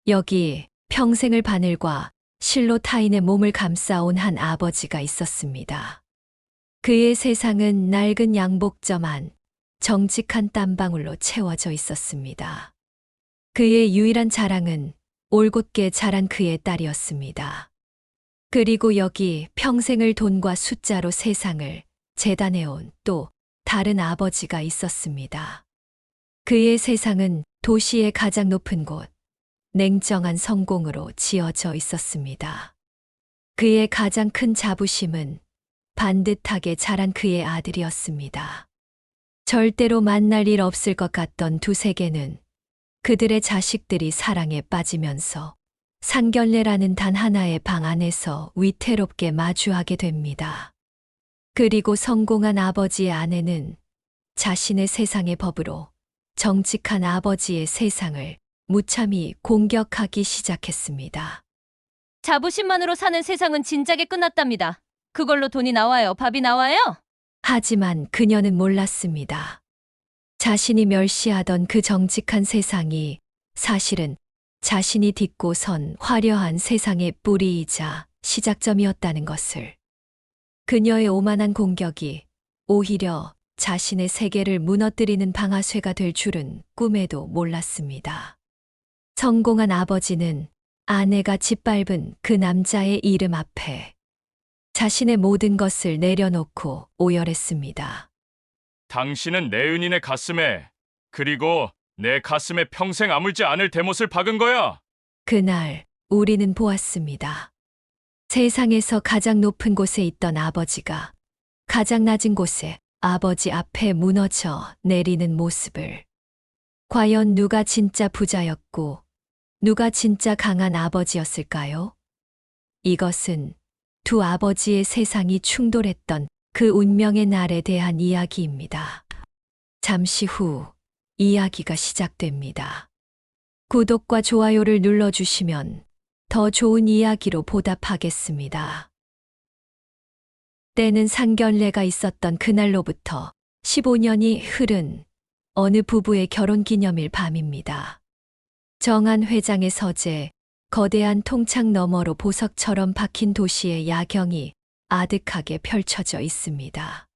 여기 평생을 바늘과 실로 타인의 몸을 감싸온 한 아버지가 있었습니다. 그의 세상은 낡은 양복점 안 정직한 땀방울로 채워져 있었습니다. 그의 유일한 자랑은 올곧게 자란 그의 딸이었습니다. 그리고 여기 평생을 돈과 숫자로 세상을 재단해온 또 다른 아버지가 있었습니다. 그의 세상은 도시의 가장 높은 곳, 냉정한 성공으로 지어져 있었습니다. 그의 가장 큰 자부심은 반듯하게 자란 그의 아들이었습니다. 절대로 만날 일 없을 것 같던 두 세계는 그들의 자식들이 사랑에 빠지면서 상견례라는 단 하나의 방 안에서 위태롭게 마주하게 됩니다. 그리고 성공한 아버지의 아내는 자신의 세상의 법으로 정직한 아버지의 세상을 무참히 공격하기 시작했습니다. 자부심만으로 사는 세상은 진작에 끝났답니다. 그걸로 돈이 나와요, 밥이 나와요? 하지만 그녀는 몰랐습니다. 자신이 멸시하던 그 정직한 세상이 사실은 자신이 딛고 선 화려한 세상의 뿌리이자 시작점이었다는 것을. 그녀의 오만한 공격이 오히려 자신의 세계를 무너뜨리는 방아쇠가 될 줄은 꿈에도 몰랐습니다. 성공한 아버지는 아내가 짓밟은 그 남자의 이름 앞에 자신의 모든 것을 내려놓고 오열했습니다. 당신은 내 은인의 가슴에, 그리고 내 가슴에 평생 아물지 않을 대못을 박은 거야. 그날 우리는 보았습니다. 세상에서 가장 높은 곳에 있던 아버지가 가장 낮은 곳에 아버지 앞에 무너져 내리는 모습을. 과연 누가 진짜 부자였고 누가 진짜 강한 아버지였을까요? 이것은 두 아버지의 세상이 충돌했던 그 운명의 날에 대한 이야기입니다. 잠시 후 이야기가 시작됩니다. 구독과 좋아요를 눌러주시면 더 좋은 이야기로 보답하겠습니다. 때는 상견례가 있었던 그날로부터 15년이 흐른 어느 부부의 결혼기념일 밤입니다. 정한 회장의 서재, 거대한 통창 너머로 보석처럼 박힌 도시의 야경이 아득하게 펼쳐져 있습니다.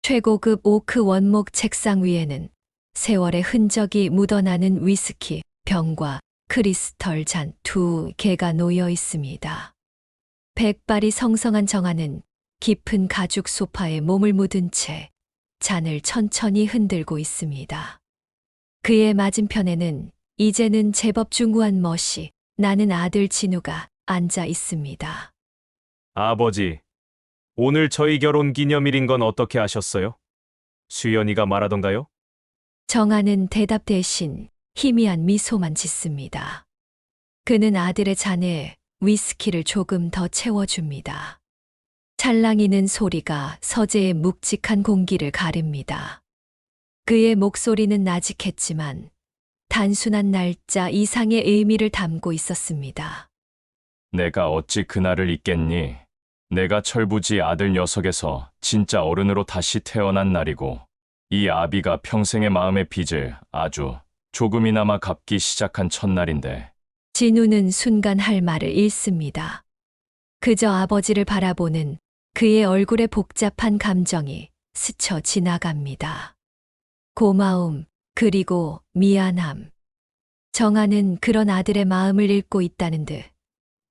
최고급 오크 원목 책상 위에는 세월의 흔적이 묻어나는 위스키 병과 크리스털 잔 2개가 놓여 있습니다. 백발이 성성한 정아는 깊은 가죽 소파에 몸을 묻은 채 잔을 천천히 흔들고 있습니다. 그의 맞은편에는 이제는 제법 중후한 멋이 나는 아들 진우가 앉아 있습니다. 아버지, 오늘 저희 결혼 기념일인 건 어떻게 아셨어요? 수연이가 말하던가요? 정아는 대답 대신 희미한 미소만 짓습니다. 그는 아들의 잔에 위스키를 조금 더 채워줍니다. 찰랑이는 소리가 서재의 묵직한 공기를 가릅니다. 그의 목소리는 나직했지만 단순한 날짜 이상의 의미를 담고 있었습니다. 내가 어찌 그날을 잊겠니? 내가 철부지 아들 녀석에서 진짜 어른으로 다시 태어난 날이고, 이 아비가 평생의 마음의 빚을 아주 조금이나마 갚기 시작한 첫날인데. 진우는 순간 할 말을 잃습니다. 그저 아버지를 바라보는 그의 얼굴에 복잡한 감정이 스쳐 지나갑니다. 고마움, 그리고 미안함. 정아는 그런 아들의 마음을 읽고 있다는 듯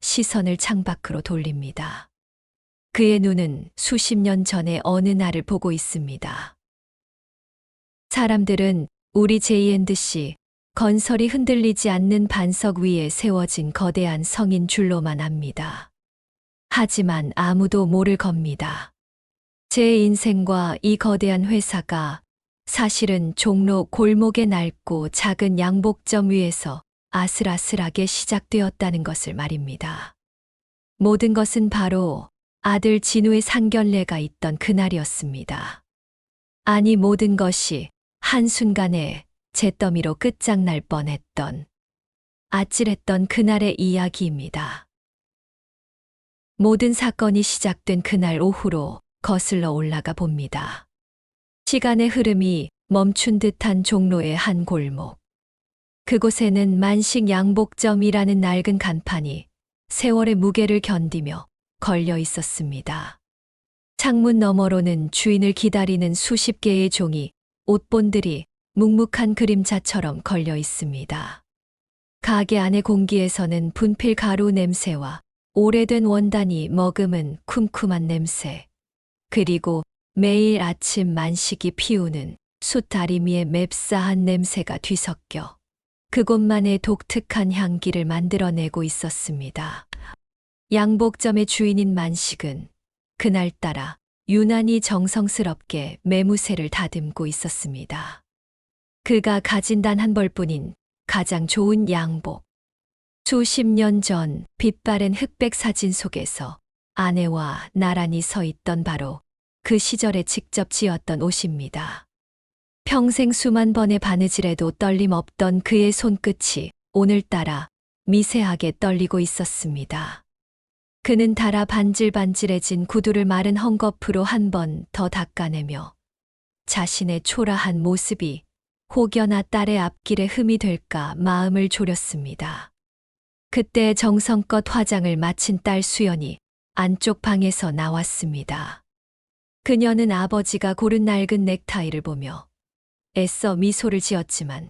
시선을 창밖으로 돌립니다. 그의 눈은 수십 년 전의 어느 날을 보고 있습니다. 사람들은 우리 J&C 건설이 흔들리지 않는 반석 위에 세워진 거대한 성인 줄로만 압니다. 하지만 아무도 모를 겁니다. 제 인생과 이 거대한 회사가 사실은 종로 골목의 낡고 작은 양복점 위에서 아슬아슬하게 시작되었다는 것을 말입니다. 모든 것은 바로 아들 진우의 상견례가 있던 그날이었습니다. 아니, 모든 것이 한순간에 잿더미로 끝장날 뻔했던 아찔했던 그날의 이야기입니다. 모든 사건이 시작된 그날 오후로 거슬러 올라가 봅니다. 시간의 흐름이 멈춘 듯한 종로의 한 골목. 그곳에는 만식 양복점이라는 낡은 간판이 세월의 무게를 견디며 걸려 있었습니다. 창문 너머로는 주인을 기다리는 수십 개의 종이, 옷본들이 묵묵한 그림자처럼 걸려 있습니다. 가게 안의 공기에서는 분필 가루 냄새와 오래된 원단이 머금은 쿰쿰한 냄새, 그리고 매일 아침 만식이 피우는 숯다리미의 맵싸한 냄새가 뒤섞여 그곳만의 독특한 향기를 만들어내고 있었습니다. 양복점의 주인인 만식은 그날따라 유난히 정성스럽게 매무새를 다듬고 있었습니다. 그가 가진 단 한 벌뿐인 가장 좋은 양복. 수십 년 전 빛바랜 흑백 사진 속에서 아내와 나란히 서 있던 바로 그 시절에 직접 지었던 옷입니다. 평생 수만 번의 바느질에도 떨림 없던 그의 손끝이 오늘따라 미세하게 떨리고 있었습니다. 그는 달아 반질반질해진 구두를 마른 헝겊으로 한 번 더 닦아내며 자신의 초라한 모습이 혹여나 딸의 앞길에 흠이 될까 마음을 졸였습니다. 그때 정성껏 화장을 마친 딸 수연이 안쪽 방에서 나왔습니다. 그녀는 아버지가 고른 낡은 넥타이를 보며 애써 미소를 지었지만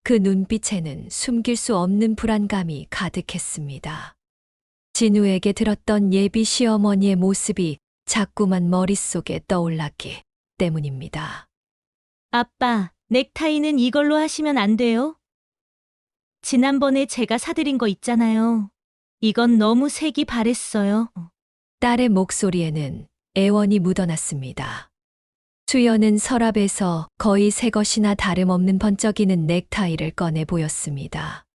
그 눈빛에는 숨길 수 없는 불안감이 가득했습니다. 진우에게 들었던 예비 시어머니의 모습이 자꾸만 머릿속에 떠올랐기 때문입니다. 아빠, 넥타이는 이걸로 하시면 안 돼요? 지난번에 제가 사드린 거 있잖아요. 이건 너무 색이 바랬어요. 딸의 목소리에는 애원이 묻어났습니다. 수연은 서랍에서 거의 새 것이나 다름없는 번쩍이는 넥타이를 꺼내 보였습니다.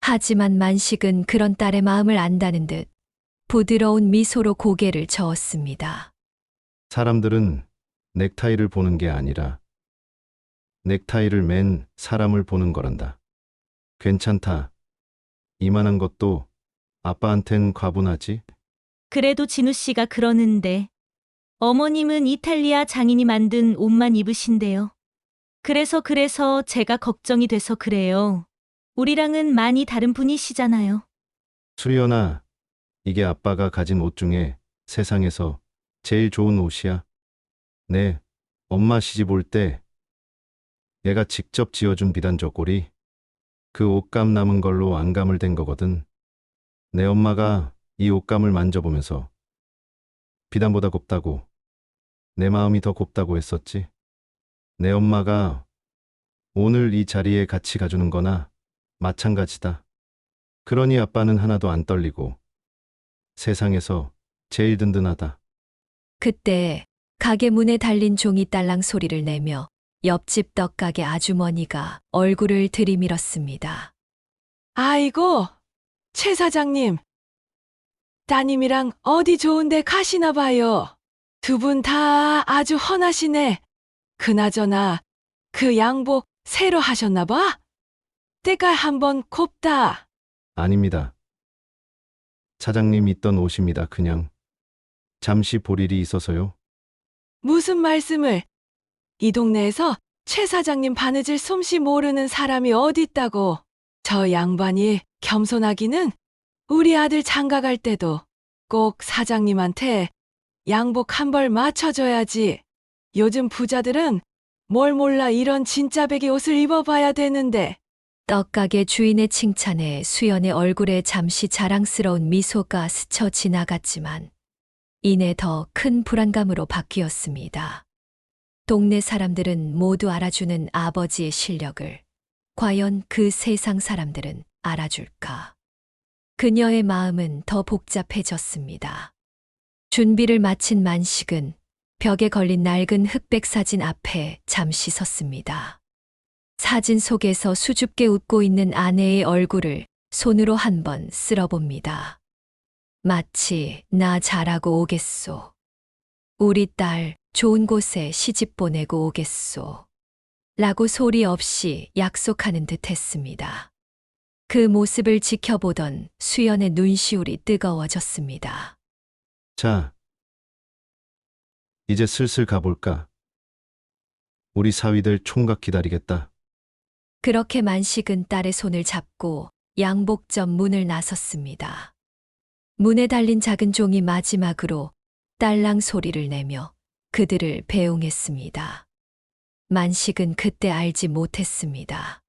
하지만 만식은 그런 딸의 마음을 안다는 듯 부드러운 미소로 고개를 저었습니다. 사람들은 넥타이를 보는 게 아니라 넥타이를 맨 사람을 보는 거란다. 괜찮다. 이만한 것도 아빠한텐 과분하지? 그래도 진우 씨가 그러는데 어머님은 이탈리아 장인이 만든 옷만 입으신대요. 그래서 제가 걱정이 돼서 그래요. 우리랑은 많이 다른 분이시잖아요. 수연아, 이게 아빠가 가진 옷 중에 세상에서 제일 좋은 옷이야. 네, 엄마 시집 올 때 얘가 직접 지어준 비단 저고리, 그 옷감 남은 걸로 안감을 댄 거거든. 내 엄마가 이 옷감을 만져보면서 비단보다 곱다고, 내 마음이 더 곱다고 했었지. 내 엄마가 오늘 이 자리에 같이 가주는 거나 마찬가지다. 그러니 아빠는 하나도 안 떨리고 세상에서 제일 든든하다. 그때 가게 문에 달린 종이 딸랑 소리를 내며 옆집 떡가게 아주머니가 얼굴을 들이밀었습니다. 아이고, 최 사장님. 따님이랑 어디 좋은데 가시나 봐요. 두 분 다 아주 헌하시네. 그나저나 그 양복 새로 하셨나 봐? 때깔 한번 곱다. 아닙니다. 사장님 있던 옷입니다. 그냥 잠시 볼 일이 있어서요. 무슨 말씀을? 이 동네에서 최 사장님 바느질 솜씨 모르는 사람이 어딨다고. 저 양반이 겸손하기는 우리 아들 장가 갈 때도 꼭 사장님한테 양복 한 벌 맞춰줘야지. 요즘 부자들은 뭘 몰라 이런 진짜 배기 옷을 입어봐야 되는데. 떡가게 주인의 칭찬에 수연의 얼굴에 잠시 자랑스러운 미소가 스쳐 지나갔지만 이내 더 큰 불안감으로 바뀌었습니다. 동네 사람들은 모두 알아주는 아버지의 실력을 과연 그 세상 사람들은 알아줄까? 그녀의 마음은 더 복잡해졌습니다. 준비를 마친 만식은 벽에 걸린 낡은 흑백 사진 앞에 잠시 섰습니다. 사진 속에서 수줍게 웃고 있는 아내의 얼굴을 손으로 한번 쓸어봅니다. 마치 나 잘하고 오겠소. 우리 딸 좋은 곳에 시집 보내고 오겠소. 라고 소리 없이 약속하는 듯 했습니다. 그 모습을 지켜보던 수연의 눈시울이 뜨거워졌습니다. 자, 이제 슬슬 가볼까? 우리 사위들 총각 기다리겠다. 그렇게 만식은 딸의 손을 잡고 양복점 문을 나섰습니다. 문에 달린 작은 종이 마지막으로 딸랑 소리를 내며 그들을 배웅했습니다. 만식은 그때 알지 못했습니다.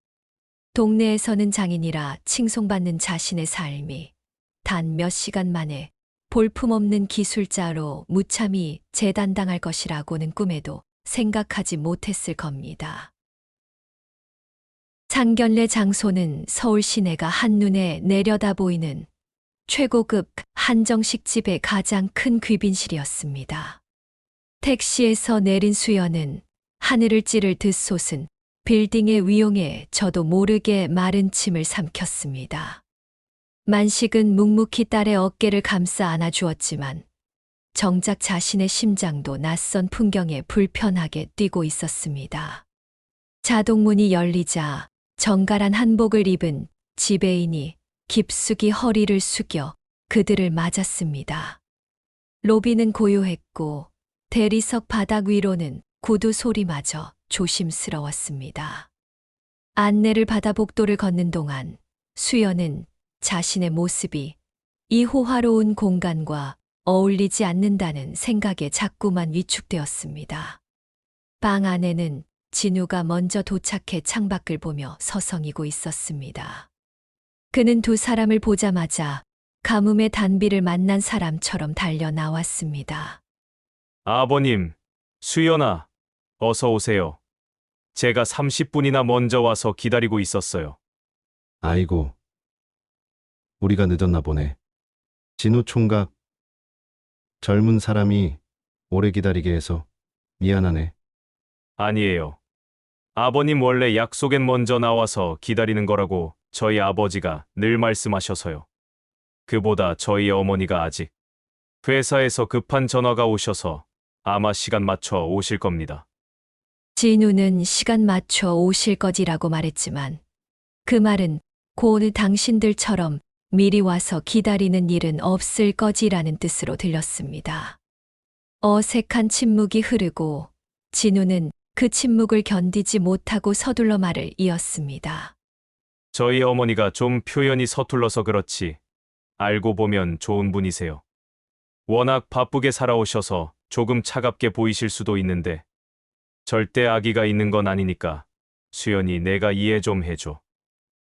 동네에서는 장인이라 칭송받는 자신의 삶이 단 몇 시간 만에 볼품없는 기술자로 무참히 재단당할 것이라고는 꿈에도 생각하지 못했을 겁니다. 상견례 장소는 서울 시내가 한눈에 내려다 보이는 최고급 한정식 집의 가장 큰 귀빈실이었습니다. 택시에서 내린 수연은 하늘을 찌를 듯 솟은 빌딩의 위용에 저도 모르게 마른 침을 삼켰습니다. 만식은 묵묵히 딸의 어깨를 감싸 안아주었지만 정작 자신의 심장도 낯선 풍경에 불편하게 뛰고 있었습니다. 자동문이 열리자 정갈한 한복을 입은 지배인이 깊숙이 허리를 숙여 그들을 맞았습니다. 로비는 고요했고 대리석 바닥 위로는 구두 소리마저 조심스러웠습니다. 안내를 받아 복도를 걷는 동안 수연은 자신의 모습이 이 호화로운 공간과 어울리지 않는다는 생각에 자꾸만 위축되었습니다. 방 안에는 진우가 먼저 도착해 창밖을 보며 서성이고 있었습니다. 그는 두 사람을 보자마자 가뭄의 단비를 만난 사람처럼 달려 나왔습니다. 아버님, 수연아, 어서 오세요. 제가 30분이나 먼저 와서 기다리고 있었어요. 아이고, 우리가 늦었나 보네. 진우 총각, 젊은 사람이 오래 기다리게 해서 미안하네. 아니에요. 아버님 원래 약속엔 먼저 나와서 기다리는 거라고 저희 아버지가 늘 말씀하셔서요. 그보다 저희 어머니가 아직 회사에서 급한 전화가 오셔서 아마 시간 맞춰 오실 겁니다. 진우는 시간 맞춰 오실 거지라고 말했지만 그 말은 곧 당신들처럼 미리 와서 기다리는 일은 없을 거지라는 뜻으로 들렸습니다. 어색한 침묵이 흐르고 진우는 그 침묵을 견디지 못하고 서둘러 말을 이었습니다. 저희 어머니가 좀 표현이 서툴러서 그렇지 알고 보면 좋은 분이세요. 워낙 바쁘게 살아오셔서 조금 차갑게 보이실 수도 있는데 절대 악의가 있는 건 아니니까 수연이 내가 이해 좀 해줘.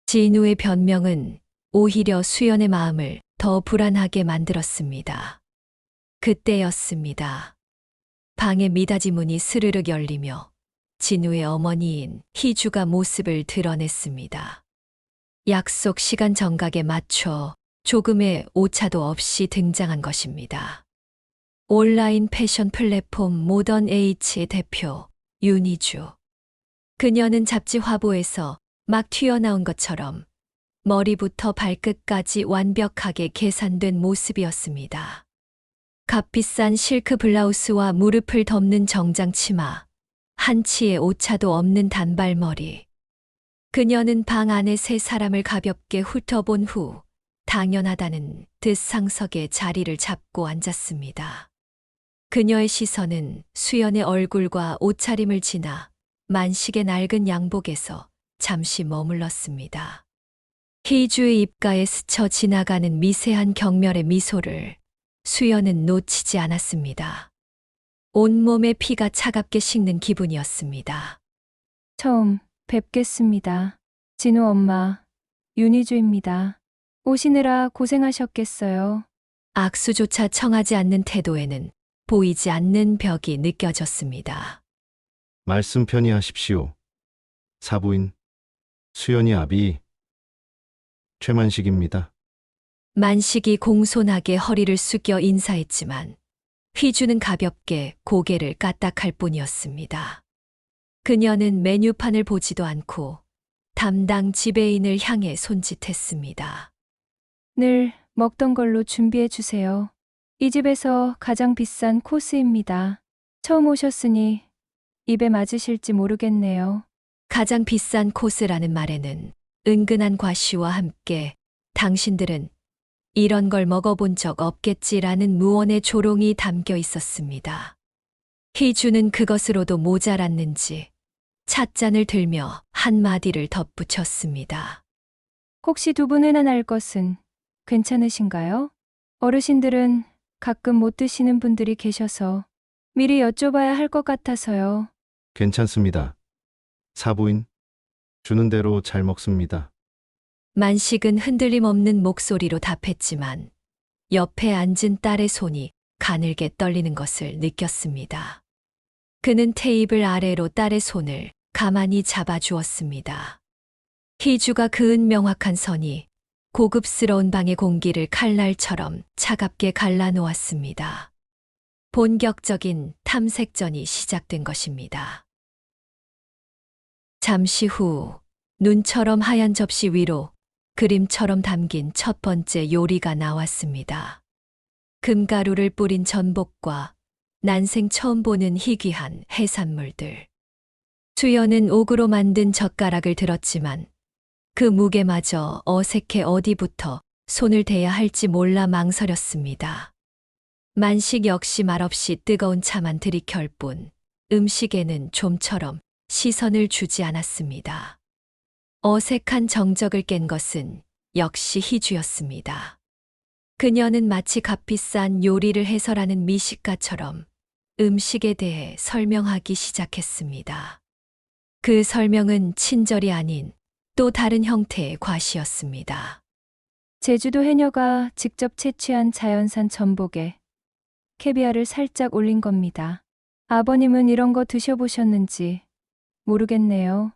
진우의 변명은 오히려 수연의 마음을 더 불안하게 만들었습니다. 그때였습니다. 방의 미닫이 문이 스르륵 열리며 진우의 어머니인 희주가 모습을 드러냈습니다. 약속 시간 정각에 맞춰 조금의 오차도 없이 등장한 것입니다. 온라인 패션 플랫폼 모던 H의 대표 윤희주. 그녀는 잡지 화보에서 막 튀어나온 것처럼 머리부터 발끝까지 완벽하게 계산된 모습이었습니다. 값비싼 실크 블라우스와 무릎을 덮는 정장 치마, 한치의 오차도 없는 단발머리. 그녀는 방 안에 세 사람을 가볍게 훑어본 후 당연하다는 듯 상석에 자리를 잡고 앉았습니다. 그녀의 시선은 수연의 얼굴과 옷차림을 지나 만식의 낡은 양복에서 잠시 머물렀습니다. 희주의 입가에 스쳐 지나가는 미세한 경멸의 미소를 수연은 놓치지 않았습니다. 온몸에 피가 차갑게 식는 기분이었습니다. 처음 뵙겠습니다. 진우 엄마, 윤희주입니다. 오시느라 고생하셨겠어요. 악수조차 청하지 않는 태도에는 보이지 않는 벽이 느껴졌습니다. 말씀 편히 하십시오. 사부인 수연이 아비 최만식입니다. 만식이 공손하게 허리를 숙여 인사했지만 휘주는 가볍게 고개를 까딱할 뿐이었습니다. 그녀는 메뉴판을 보지도 않고 담당 지배인을 향해 손짓했습니다. 늘 먹던 걸로 준비해 주세요. 이 집에서 가장 비싼 코스입니다. 처음 오셨으니 입에 맞으실지 모르겠네요. 가장 비싼 코스라는 말에는 은근한 과시와 함께 당신들은 이런 걸 먹어본 적 없겠지라는 무언의 조롱이 담겨 있었습니다. 희주는 그것으로도 모자랐는지 찻잔을 들며 한마디를 덧붙였습니다. 혹시 두 분 회나 날 것은 괜찮으신가요? 어르신들은 가끔 못 드시는 분들이 계셔서 미리 여쭤봐야 할 것 같아서요. 괜찮습니다. 사부인, 주는 대로 잘 먹습니다. 만식은 흔들림 없는 목소리로 답했지만 옆에 앉은 딸의 손이 가늘게 떨리는 것을 느꼈습니다. 그는 테이블 아래로 딸의 손을 가만히 잡아주었습니다. 희주가 그은 명확한 선이 고급스러운 방의 공기를 칼날처럼 차갑게 갈라놓았습니다. 본격적인 탐색전이 시작된 것입니다. 잠시 후 눈처럼 하얀 접시 위로 그림처럼 담긴 첫 번째 요리가 나왔습니다. 금가루를 뿌린 전복과 난생 처음 보는 희귀한 해산물들. 수연은 옥으로 만든 젓가락을 들었지만 그 무게마저 어색해 어디부터 손을 대야 할지 몰라 망설였습니다. 만식 역시 말없이 뜨거운 차만 들이켤 뿐 음식에는 좀처럼 시선을 주지 않았습니다. 어색한 정적을 깬 것은 역시 희주였습니다. 그녀는 마치 값비싼 요리를 해설하는 미식가처럼 음식에 대해 설명하기 시작했습니다. 그 설명은 친절이 아닌 또 다른 형태의 과시였습니다. 제주도 해녀가 직접 채취한 자연산 전복에 캐비아를 살짝 올린 겁니다. 아버님은 이런 거 드셔보셨는지 모르겠네요.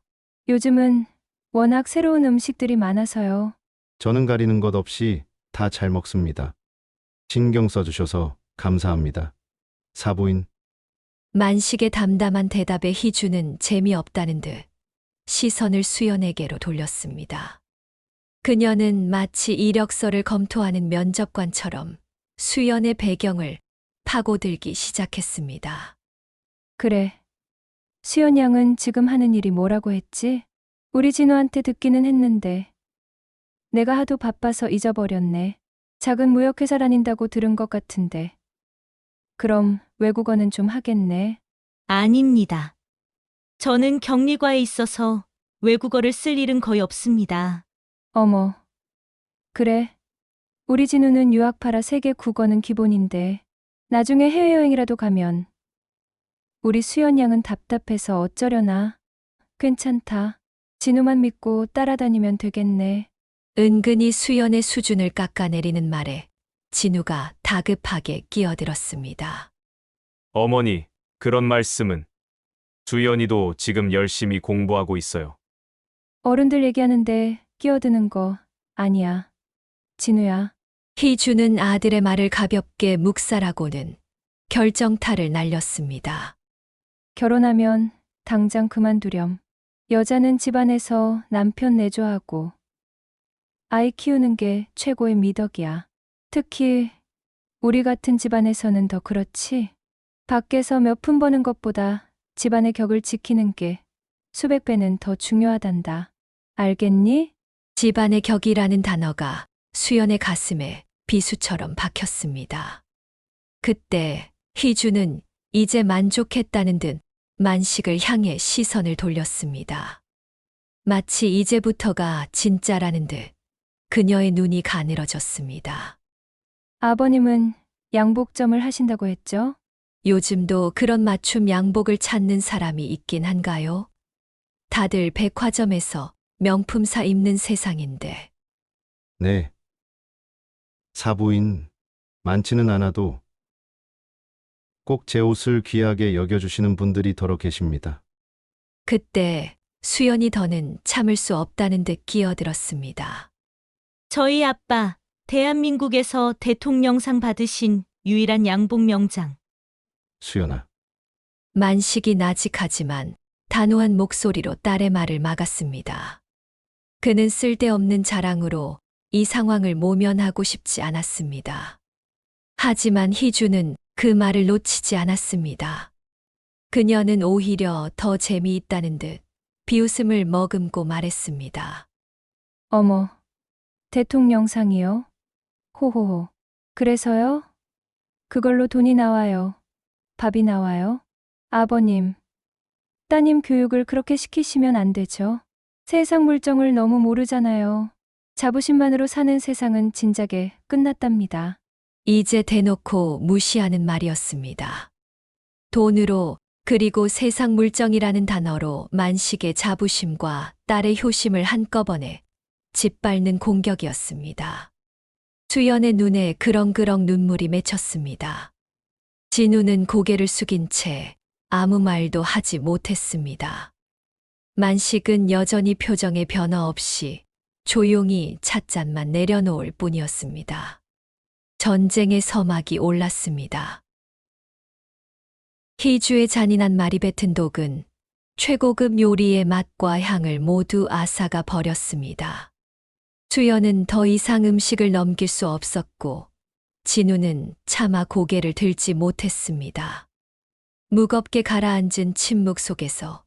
요즘은 워낙 새로운 음식들이 많아서요. 저는 가리는 것 없이 다 잘 먹습니다. 신경 써주셔서 감사합니다. 사부인, 만식의 담담한 대답에 희주는 재미없다는 듯 시선을 수연에게로 돌렸습니다. 그녀는 마치 이력서를 검토하는 면접관처럼 수연의 배경을 파고들기 시작했습니다. 그래. 수연 양은 지금 하는 일이 뭐라고 했지? 우리 진우한테 듣기는 했는데 내가 하도 바빠서 잊어버렸네. 작은 무역회사 다닌다고 들은 것 같은데. 그럼 외국어는 좀 하겠네. 아닙니다. 저는 격리과에 있어서 외국어를 쓸 일은 거의 없습니다. 어머. 그래. 우리 진우는 유학파라 세계 국어는 기본인데 나중에 해외여행이라도 가면 우리 수연 양은 답답해서 어쩌려나. 괜찮다. 진우만 믿고 따라다니면 되겠네. 은근히 수연의 수준을 깎아내리는 말에 진우가 다급하게 끼어들었습니다. 어머니, 그런 말씀은. 주연이도 지금 열심히 공부하고 있어요. 어른들 얘기하는데 끼어드는 거 아니야. 진우야. 희주는 아들의 말을 가볍게 묵살하고는 결정타를 날렸습니다. 결혼하면 당장 그만두렴. 여자는 집안에서 남편 내조하고 아이 키우는 게 최고의 미덕이야. 특히 우리 같은 집안에서는 더 그렇지. 밖에서 몇 푼 버는 것보다 집안의 격을 지키는 게 수백 배는 더 중요하단다. 알겠니? 집안의 격이라는 단어가 수연의 가슴에 비수처럼 박혔습니다. 그때 희주는 이제 만족했다는 듯 만식을 향해 시선을 돌렸습니다. 마치 이제부터가 진짜라는 듯 그녀의 눈이 가늘어졌습니다. 아버님은 양복점을 하신다고 했죠? 요즘도 그런 맞춤 양복을 찾는 사람이 있긴 한가요? 다들 백화점에서 명품사 입는 세상인데. 네. 사부인, 많지는 않아도 꼭 제 옷을 귀하게 여겨주시는 분들이 더러 계십니다. 그때 수연이 더는 참을 수 없다는 듯 끼어들었습니다. 저희 아빠, 대한민국에서 대통령상 받으신 유일한 양복 명장. 수연아, 만식이 나직하지만 단호한 목소리로 딸의 말을 막았습니다. 그는 쓸데없는 자랑으로 이 상황을 모면하고 싶지 않았습니다. 하지만 희주는 그 말을 놓치지 않았습니다. 그녀는 오히려 더 재미있다는 듯 비웃음을 머금고 말했습니다. 어머. 대통령상이요? 호호호. 그래서요? 그걸로 돈이 나와요. 밥이 나와요? 아버님, 따님 교육을 그렇게 시키시면 안 되죠. 세상 물정을 너무 모르잖아요. 자부심만으로 사는 세상은 진작에 끝났답니다. 이제 대놓고 무시하는 말이었습니다. 돈으로 그리고 세상 물정이라는 단어로 만식의 자부심과 딸의 효심을 한꺼번에 짓밟는 공격이었습니다. 수연의 눈에 그렁그렁 눈물이 맺혔습니다. 진우는 고개를 숙인 채 아무 말도 하지 못했습니다. 만식은 여전히 표정에 변화 없이 조용히 찻잔만 내려놓을 뿐이었습니다. 전쟁의 서막이 올랐습니다. 희주의 잔인한 말이 뱉은 독은 최고급 요리의 맛과 향을 모두 앗아가 버렸습니다. 수연은 더 이상 음식을 넘길 수 없었고 진우는 차마 고개를 들지 못했습니다. 무겁게 가라앉은 침묵 속에서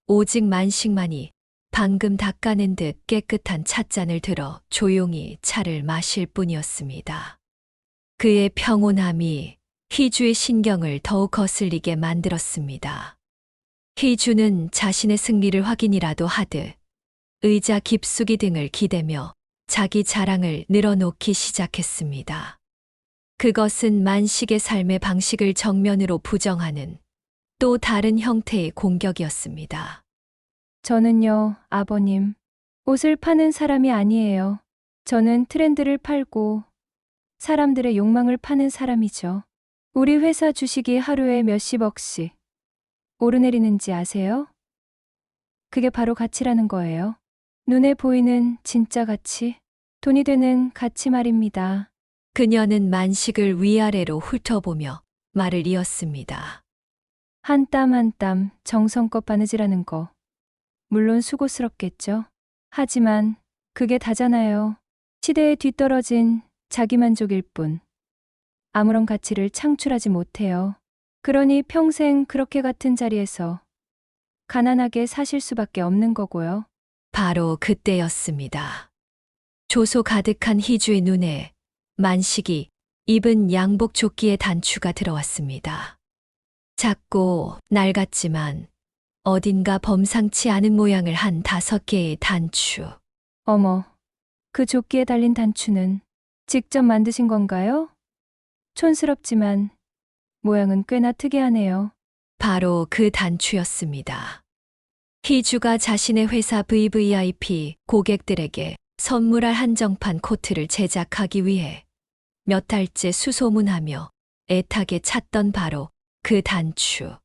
오직 만식만이 방금 닦아낸 듯 깨끗한 찻잔을 들어 조용히 차를 마실 뿐이었습니다. 그의 평온함이 희주의 신경을 더욱 거슬리게 만들었습니다. 희주는 자신의 승리를 확인이라도 하듯 의자 깊숙이 등을 기대며 자기 자랑을 늘어놓기 시작했습니다. 그것은 만식의 삶의 방식을 정면으로 부정하는 또 다른 형태의 공격이었습니다. 저는요, 아버님, 옷을 파는 사람이 아니에요. 저는 트렌드를 팔고 사람들의 욕망을 파는 사람이죠. 우리 회사 주식이 하루에 몇십억씩 오르내리는지 아세요? 그게 바로 가치라는 거예요. 눈에 보이는 진짜 가치, 돈이 되는 가치 말입니다. 그녀는 만식을 위아래로 훑어보며 말을 이었습니다. 한 땀 한 땀 정성껏 바느질하는 거. 물론 수고스럽겠죠. 하지만 그게 다잖아요. 시대에 뒤떨어진 자기만족일 뿐. 아무런 가치를 창출하지 못해요. 그러니 평생 그렇게 같은 자리에서 가난하게 사실 수밖에 없는 거고요. 바로 그때였습니다. 조소 가득한 희주의 눈에 만식이 입은 양복 조끼의 단추가 들어왔습니다. 작고 낡았지만 어딘가 범상치 않은 모양을 한 5개의 단추. 어머, 그 조끼에 달린 단추는 직접 만드신 건가요? 촌스럽지만 모양은 꽤나 특이하네요. 바로 그 단추였습니다. 희주가 자신의 회사 VVIP 고객들에게 선물할 한정판 코트를 제작하기 위해 몇 달째 수소문하며 애타게 찾던 바로 그 단추.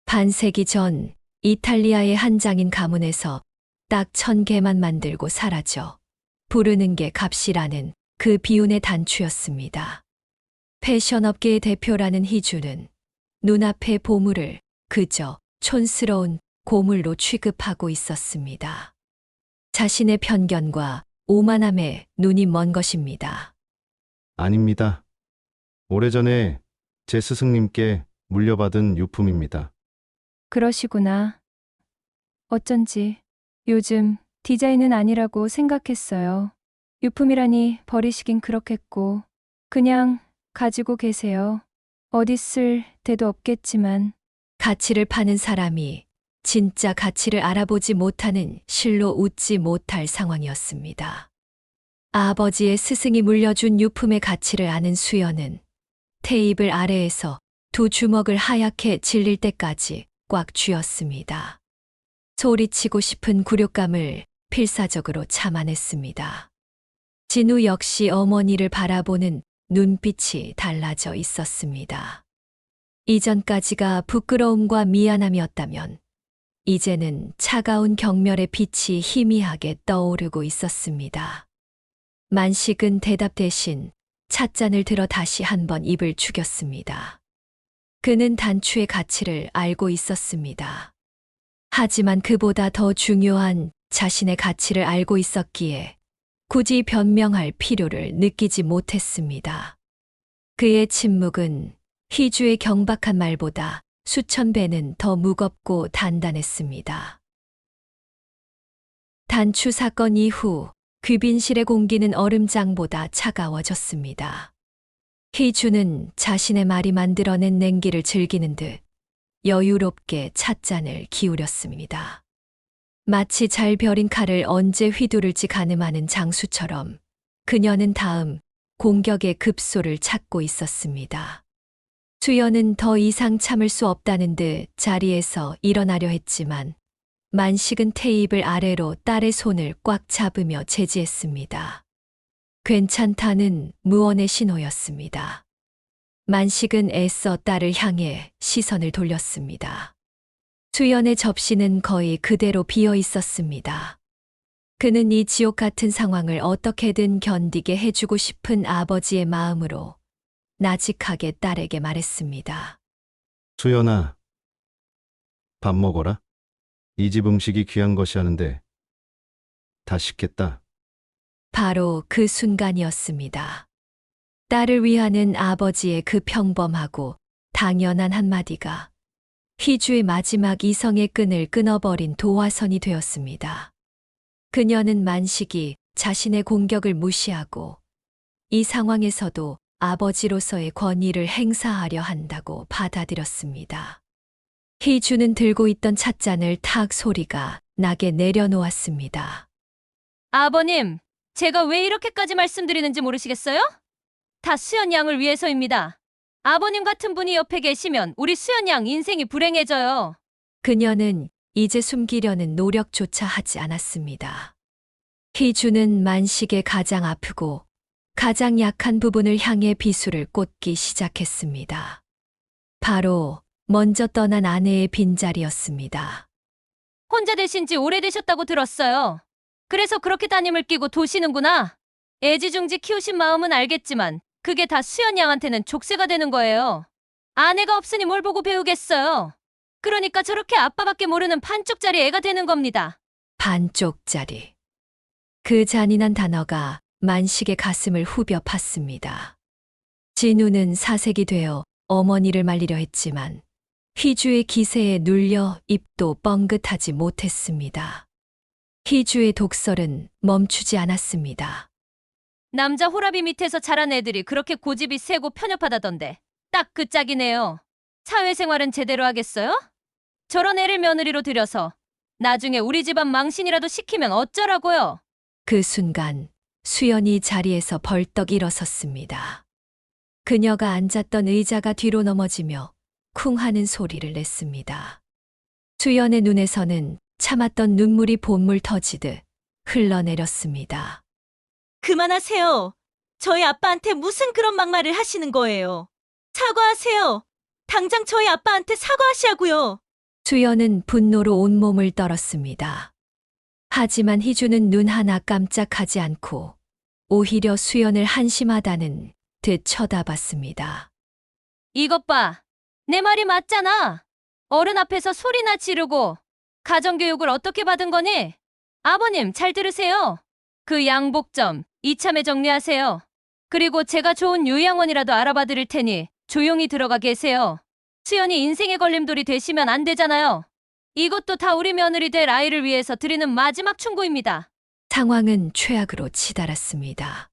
반세기 전 이탈리아의 한 장인 가문에서 딱 1000개만 만들고 사라져 부르는 게 값이라는 그 비운의 단추였습니다. 패션업계의 대표라는 희주는 눈앞의 보물을 그저 촌스러운 고물로 취급하고 있었습니다. 자신의 편견과 오만함에 눈이 먼 것입니다. 아닙니다. 오래전에 제 스승님께 물려받은 유품입니다. 그러시구나. 어쩐지 요즘 디자인은 아니라고 생각했어요. 유품이라니 버리시긴 그렇겠고 그냥 가지고 계세요. 어디 쓸 데도 없겠지만. 가치를 파는 사람이 진짜 가치를 알아보지 못하는 실로 웃지 못할 상황이었습니다. 아버지의 스승이 물려준 유품의 가치를 아는 수연은 테이블 아래에서 2주먹을 하얗게 질릴 때까지 꽉 쥐었습니다. 소리치고 싶은 굴욕감을 필사적으로 참아냈습니다. 진우 역시 어머니를 바라보는 눈빛이 달라져 있었습니다. 이전까지가 부끄러움과 미안함이었다면 이제는 차가운 경멸의 빛이 희미하게 떠오르고 있었습니다. 만식은 대답 대신 찻잔을 들어 다시 한번 입을 죽였습니다. 그는 단추의 가치를 알고 있었습니다. 하지만 그보다 더 중요한 자신의 가치를 알고 있었기에 굳이 변명할 필요를 느끼지 못했습니다. 그의 침묵은 희주의 경박한 말보다 수천 배는 더 무겁고 단단했습니다. 단추 사건 이후 귀빈실의 공기는 얼음장보다 차가워졌습니다. 희주는 자신의 말이 만들어낸 냉기를 즐기는 듯 여유롭게 찻잔을 기울였습니다. 마치 잘 벼린 칼을 언제 휘두를지 가늠하는 장수처럼 그녀는 다음 공격의 급소를 찾고 있었습니다. 수연은 더 이상 참을 수 없다는 듯 자리에서 일어나려 했지만 만식은 테이블 아래로 딸의 손을 꽉 잡으며 제지했습니다. 괜찮다는 무언의 신호였습니다. 만식은 애써 딸을 향해 시선을 돌렸습니다. 수연의 접시는 거의 그대로 비어 있었습니다. 그는 이 지옥 같은 상황을 어떻게든 견디게 해주고 싶은 아버지의 마음으로 나직하게 딸에게 말했습니다. 수연아, 밥 먹어라. 이 집 음식이 귀한 것이 하는데 다 식겠다. 바로 그 순간이었습니다. 딸을 위하는 아버지의 그 평범하고 당연한 한마디가 희주의 마지막 이성의 끈을 끊어버린 도화선이 되었습니다. 그녀는 만식이 자신의 공격을 무시하고 이 상황에서도 아버지로서의 권위를 행사하려 한다고 받아들였습니다. 희주는 들고 있던 찻잔을 탁 소리가 나게 내려놓았습니다. 아버님, 제가 왜 이렇게까지 말씀드리는지 모르시겠어요? 다 수연 양을 위해서입니다. 아버님 같은 분이 옆에 계시면 우리 수연 양 인생이 불행해져요. 그녀는 이제 숨기려는 노력조차 하지 않았습니다. 희주는 만식의 가장 아프고 가장 약한 부분을 향해 비수를 꽂기 시작했습니다. 바로 먼저 떠난 아내의 빈자리였습니다. 혼자 되신 지 오래되셨다고 들었어요. 그래서 그렇게 따님을 끼고 도시는구나. 애지중지 키우신 마음은 알겠지만 그게 다 수연 양한테는 족쇄가 되는 거예요. 아내가 없으니 뭘 보고 배우겠어요. 그러니까 저렇게 아빠밖에 모르는 반쪽짜리 애가 되는 겁니다. 반쪽짜리. 그 잔인한 단어가 만식의 가슴을 후벼 팠습니다. 진우는 사색이 되어 어머니를 말리려 했지만 희주의 기세에 눌려 입도 뻥긋하지 못했습니다. 희주의 독설은 멈추지 않았습니다. 남자 호라비 밑에서 자란 애들이 그렇게 고집이 세고 편협하다던데 딱 그 짝이네요. 사회생활은 제대로 하겠어요? 저런 애를 며느리로 들여서 나중에 우리 집안 망신이라도 시키면 어쩌라고요? 그 순간 수연이 자리에서 벌떡 일어섰습니다. 그녀가 앉았던 의자가 뒤로 넘어지며 쿵 하는 소리를 냈습니다. 수연의 눈에서는 참았던 눈물이 본물 터지듯 흘러내렸습니다. 그만하세요. 저희 아빠한테 무슨 그런 막말을 하시는 거예요. 사과하세요. 당장 저희 아빠한테 사과하시라고요. 수연은 분노로 온몸을 떨었습니다. 하지만 희주는 눈 하나 깜짝하지 않고 오히려 수연을 한심하다는 듯 쳐다봤습니다. 이것 봐. 내 말이 맞잖아. 어른 앞에서 소리나 지르고 가정교육을 어떻게 받은 거니? 아버님 잘 들으세요. 그 양복점 이참에 정리하세요. 그리고 제가 좋은 요양원이라도 알아봐 드릴 테니 조용히 들어가 계세요. 수연이 인생의 걸림돌이 되시면 안 되잖아요. 이것도 다 우리 며느리 될 아이를 위해서 드리는 마지막 충고입니다. 상황은 최악으로 치달았습니다.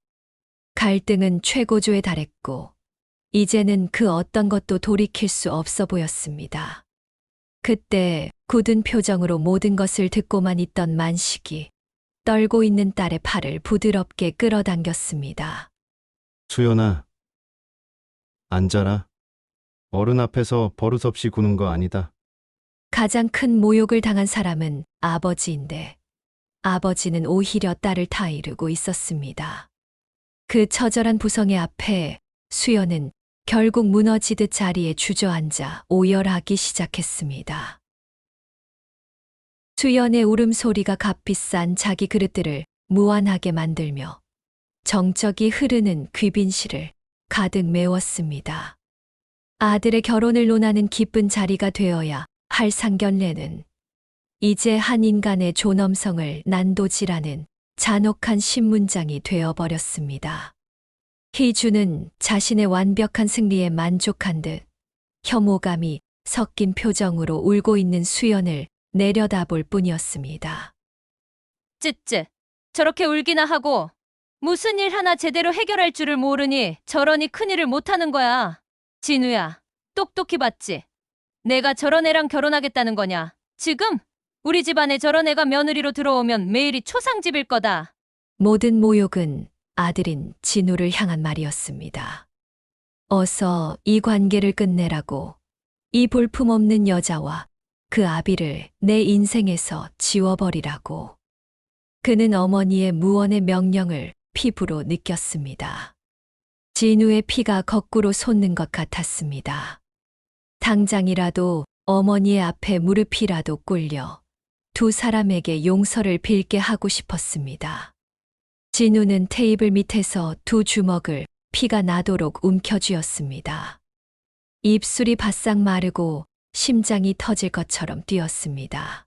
갈등은 최고조에 달했고 이제는 그 어떤 것도 돌이킬 수 없어 보였습니다. 그때 굳은 표정으로 모든 것을 듣고만 있던 만식이 떨고 있는 딸의 팔을 부드럽게 끌어당겼습니다. 수연아, 앉아라. 어른 앞에서 버릇없이 구는 거 아니다. 가장 큰 모욕을 당한 사람은 아버지인데 아버지는 오히려 딸을 타이르고 있었습니다. 그 처절한 부성의 앞에 수연은 결국 무너지듯 자리에 주저앉아 오열하기 시작했습니다. 수연의 울음소리가 값비싼 자기 그릇들을 무한하게 만들며 정적이 흐르는 귀빈실을 가득 메웠습니다. 아들의 결혼을 논하는 기쁜 자리가 되어야 할 상견례는 이제 한 인간의 존엄성을 난도질하는 잔혹한 신문장이 되어버렸습니다. 희주는 자신의 완벽한 승리에 만족한 듯 혐오감이 섞인 표정으로 울고 있는 수연을 내려다볼 뿐이었습니다. 쯧쯧. 저렇게 울기나 하고 무슨 일 하나 제대로 해결할 줄을 모르니 저러니 큰일을 못하는 거야. 진우야, 똑똑히 봤지? 내가 저런 애랑 결혼하겠다는 거냐? 지금? 우리 집안에 저런 애가 며느리로 들어오면 매일이 초상집일 거다. 모든 모욕은 아들인 진우를 향한 말이었습니다. 어서 이 관계를 끝내라고, 이 볼품없는 여자와 그 아비를 내 인생에서 지워버리라고. 그는 어머니의 무언의 명령을 피부로 느꼈습니다. 진우의 피가 거꾸로 솟는 것 같았습니다. 당장이라도 어머니의 앞에 무릎이라도 꿇려 두 사람에게 용서를 빌게 하고 싶었습니다. 진우는 테이블 밑에서 두 주먹을 피가 나도록 움켜쥐었습니다. 입술이 바싹 마르고 심장이 터질 것처럼 뛰었습니다.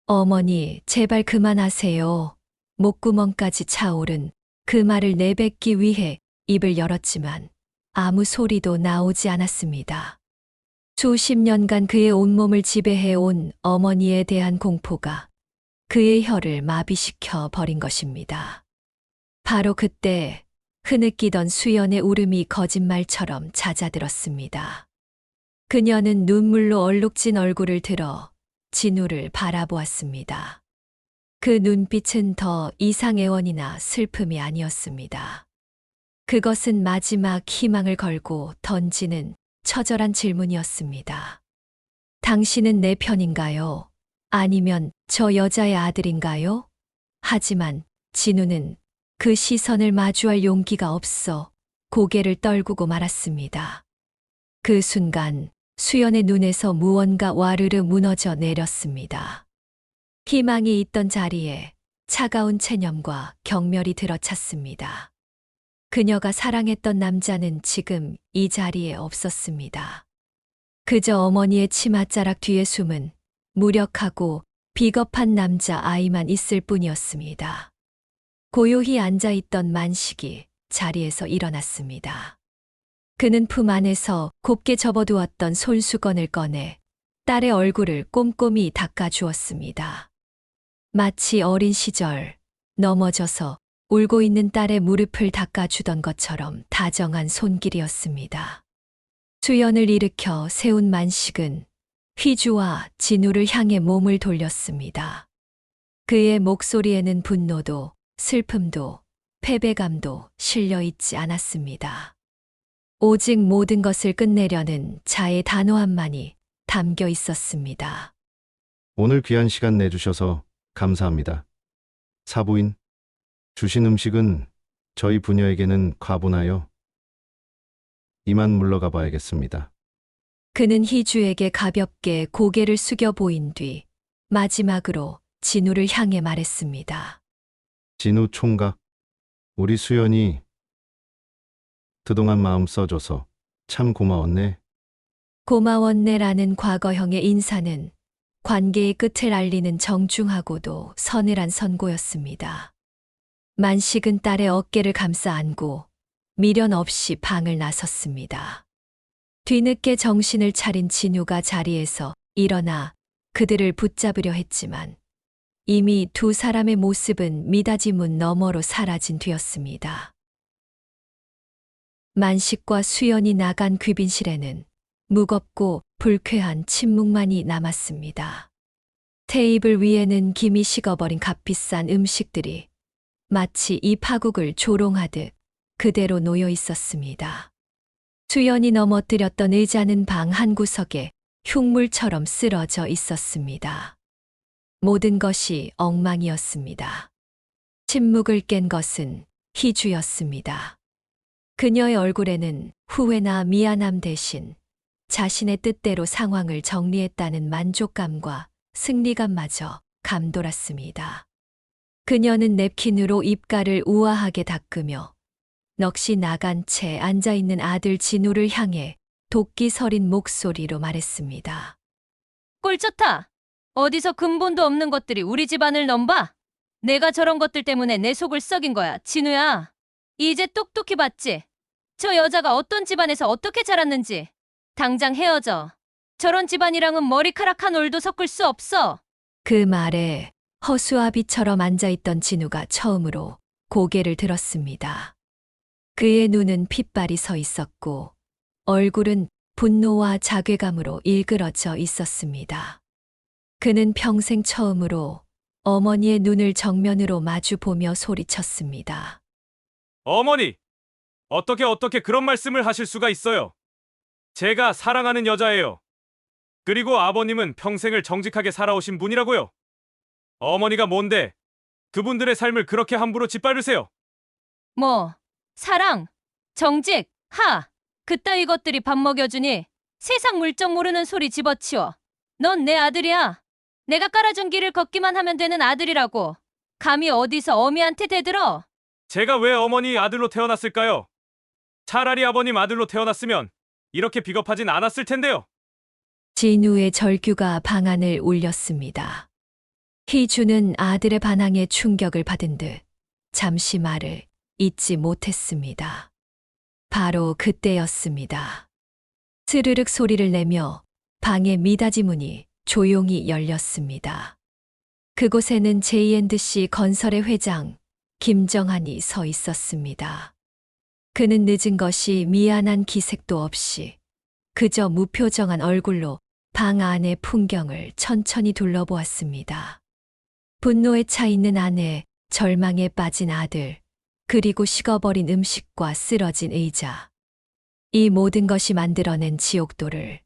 어머니, 제발 그만하세요. 목구멍까지 차오른 그 말을 내뱉기 위해 입을 열었지만 아무 소리도 나오지 않았습니다. 수십 년간 그의 온몸을 지배해온 어머니에 대한 공포가 그의 혀를 마비시켜 버린 것입니다. 바로 그때 흐느끼던 수연의 울음이 거짓말처럼 잦아들었습니다. 그녀는 눈물로 얼룩진 얼굴을 들어 진우를 바라보았습니다. 그 눈빛은 더 이상 애원이나 슬픔이 아니었습니다. 그것은 마지막 희망을 걸고 던지는 처절한 질문이었습니다. 당신은 내 편인가요? 아니면 저 여자의 아들인가요? 하지만 진우는 그 시선을 마주할 용기가 없어 고개를 떨구고 말았습니다. 그 순간 수연의 눈에서 무언가 와르르 무너져 내렸습니다. 희망이 있던 자리에 차가운 체념과 경멸이 들어찼습니다. 그녀가 사랑했던 남자는 지금 이 자리에 없었습니다. 그저 어머니의 치맛자락 뒤에 숨은 무력하고 비겁한 남자 아이만 있을 뿐이었습니다. 고요히 앉아있던 만식이 자리에서 일어났습니다. 그는 품 안에서 곱게 접어두었던 손수건을 꺼내 딸의 얼굴을 꼼꼼히 닦아주었습니다. 마치 어린 시절 넘어져서 울고 있는 딸의 무릎을 닦아주던 것처럼 다정한 손길이었습니다. 수연을 일으켜 세운 만식은 휘주와 진우를 향해 몸을 돌렸습니다. 그의 목소리에는 분노도 슬픔도 패배감도 실려 있지 않았습니다. 오직 모든 것을 끝내려는 자의 단호함만이 담겨 있었습니다. 오늘 귀한 시간 내주셔서 감사합니다. 사부인, 주신 음식은 저희 부녀에게는 과분하여 이만 물러가 봐야겠습니다. 그는 희주에게 가볍게 고개를 숙여 보인 뒤 마지막으로 진우를 향해 말했습니다. 진우 총각, 우리 수연이 그동안 마음 써줘서 참 고마웠네. 고마웠네라는 과거형의 인사는 관계의 끝을 알리는 정중하고도 서늘한 선고였습니다. 만식은 딸의 어깨를 감싸 안고 미련 없이 방을 나섰습니다. 뒤늦게 정신을 차린 진우가 자리에서 일어나 그들을 붙잡으려 했지만 이미 두 사람의 모습은 미닫이 문 너머로 사라진 뒤였습니다. 만식과 수연이 나간 귀빈실에는 무겁고 불쾌한 침묵만이 남았습니다. 테이블 위에는 김이 식어버린 값비싼 음식들이 마치 이 파국을 조롱하듯 그대로 놓여 있었습니다. 수연이 넘어뜨렸던 의자는 방 한구석에 흉물처럼 쓰러져 있었습니다. 모든 것이 엉망이었습니다. 침묵을 깬 것은 희주였습니다. 그녀의 얼굴에는 후회나 미안함 대신 자신의 뜻대로 상황을 정리했다는 만족감과 승리감마저 감돌았습니다. 그녀는 냅킨으로 입가를 우아하게 닦으며 넋이 나간 채 앉아있는 아들 진우를 향해 도끼 서린 목소리로 말했습니다. 꼴 좋다. 어디서 근본도 없는 것들이 우리 집안을 넘봐? 내가 저런 것들 때문에 내 속을 썩인 거야, 진우야. 이제 똑똑히 봤지? 저 여자가 어떤 집안에서 어떻게 자랐는지. 당장 헤어져. 저런 집안이랑은 머리카락 한 올도 섞을 수 없어. 그 말에 허수아비처럼 앉아있던 진우가 처음으로 고개를 들었습니다. 그의 눈은 핏발이 서 있었고 얼굴은 분노와 자괴감으로 일그러져 있었습니다. 그는 평생 처음으로 어머니의 눈을 정면으로 마주 보며 소리쳤습니다. 어머니! 어떻게 그런 말씀을 하실 수가 있어요? 제가 사랑하는 여자예요. 그리고 아버님은 평생을 정직하게 살아오신 분이라고요. 어머니가 뭔데 그분들의 삶을 그렇게 함부로 짓밟으세요? 뭐, 사랑, 정직, 그따위 것들이 밥 먹여주니 세상 물정 모르는 소리 집어치워. 넌 내 아들이야. 내가 깔아준 길을 걷기만 하면 되는 아들이라고. 감히 어디서 어미한테 대들어? 제가 왜 어머니 아들로 태어났을까요? 차라리 아버님 아들로 태어났으면 이렇게 비겁하진 않았을 텐데요. 진우의 절규가 방안을 울렸습니다. 희주는 아들의 반항에 충격을 받은 듯 잠시 말을 잇지 못했습니다. 바로 그때였습니다. 스르륵 소리를 내며 방의 미닫이 문이 조용히 열렸습니다. 그곳에는 J&C 건설의 회장 김정한이 서 있었습니다. 그는 늦은 것이 미안한 기색도 없이 그저 무표정한 얼굴로 방 안의 풍경을 천천히 둘러보았습니다. 분노에 차 있는 아내, 절망에 빠진 아들, 그리고 식어버린 음식과 쓰러진 의자. 이 모든 것이 만들어낸 지옥도를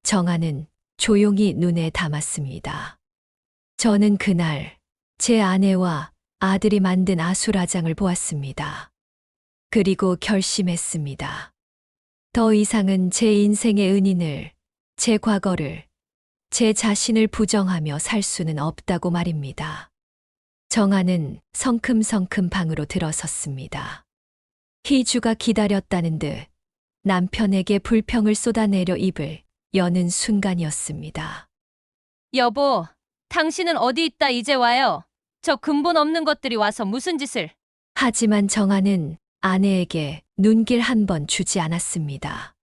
정한은 조용히 눈에 담았습니다. 저는 그날 제 아내와 아들이 만든 아수라장을 보았습니다. 그리고 결심했습니다. 더 이상은 제 인생의 은인을, 제 과거를, 제 자신을 부정하며 살 수는 없다고 말입니다. 정한은 성큼성큼 방으로 들어섰습니다. 희주가 기다렸다는 듯 남편에게 불평을 쏟아내려 입을 여는 순간이었습니다. 여보, 당신은 어디 있다 이제 와요. 저 근본 없는 것들이 와서 무슨 짓을. 하지만 정한은 아내에게 눈길 한 번 주지 않았습니다.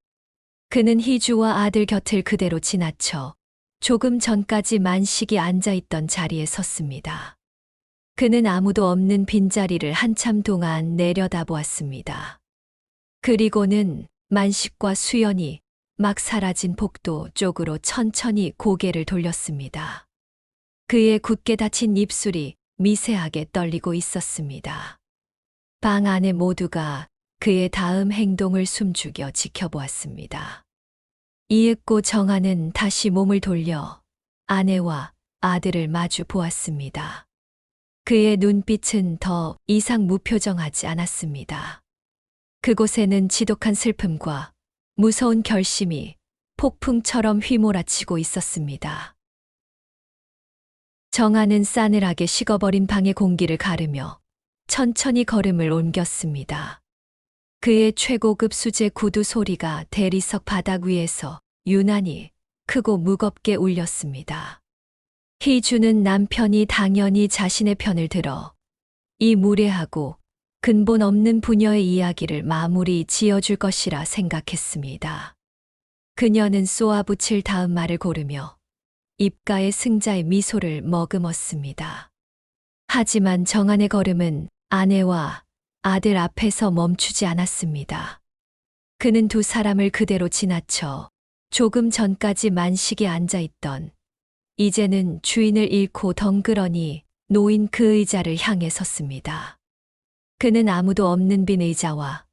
그는 희주와 아들 곁을 그대로 지나쳐 조금 전까지 만식이 앉아있던 자리에 섰습니다. 그는 아무도 없는 빈자리를 한참 동안 내려다보았습니다. 그리고는 만식과 수연이 막 사라진 복도 쪽으로 천천히 고개를 돌렸습니다. 그의 굳게 닫힌 입술이 미세하게 떨리고 있었습니다. 방 안의 모두가 그의 다음 행동을 숨죽여 지켜보았습니다. 이윽고 정한은 다시 몸을 돌려 아내와 아들을 마주 보았습니다. 그의 눈빛은 더 이상 무표정하지 않았습니다. 그곳에는 지독한 슬픔과 무서운 결심이 폭풍처럼 휘몰아치고 있었습니다. 정한은 싸늘하게 식어버린 방의 공기를 가르며 천천히 걸음을 옮겼습니다. 그의 최고급 수제 구두 소리가 대리석 바닥 위에서 유난히 크고 무겁게 울렸습니다. 희주는 남편이 당연히 자신의 편을 들어 이 무례하고 근본 없는 부녀의 이야기를 마무리 지어줄 것이라 생각했습니다. 그녀는 쏘아붙일 다음 말을 고르며 입가에 승자의 미소를 머금었습니다. 하지만 정한의 걸음은 아내와 아들 앞에서 멈추지 않았습니다. 그는 두 사람을 그대로 지나쳐 조금 전까지 만식에 앉아있던 이제는 주인을 잃고 덩그러니 놓인 그 의자를 향해 섰습니다. 그는 아무도 없는 빈 의자와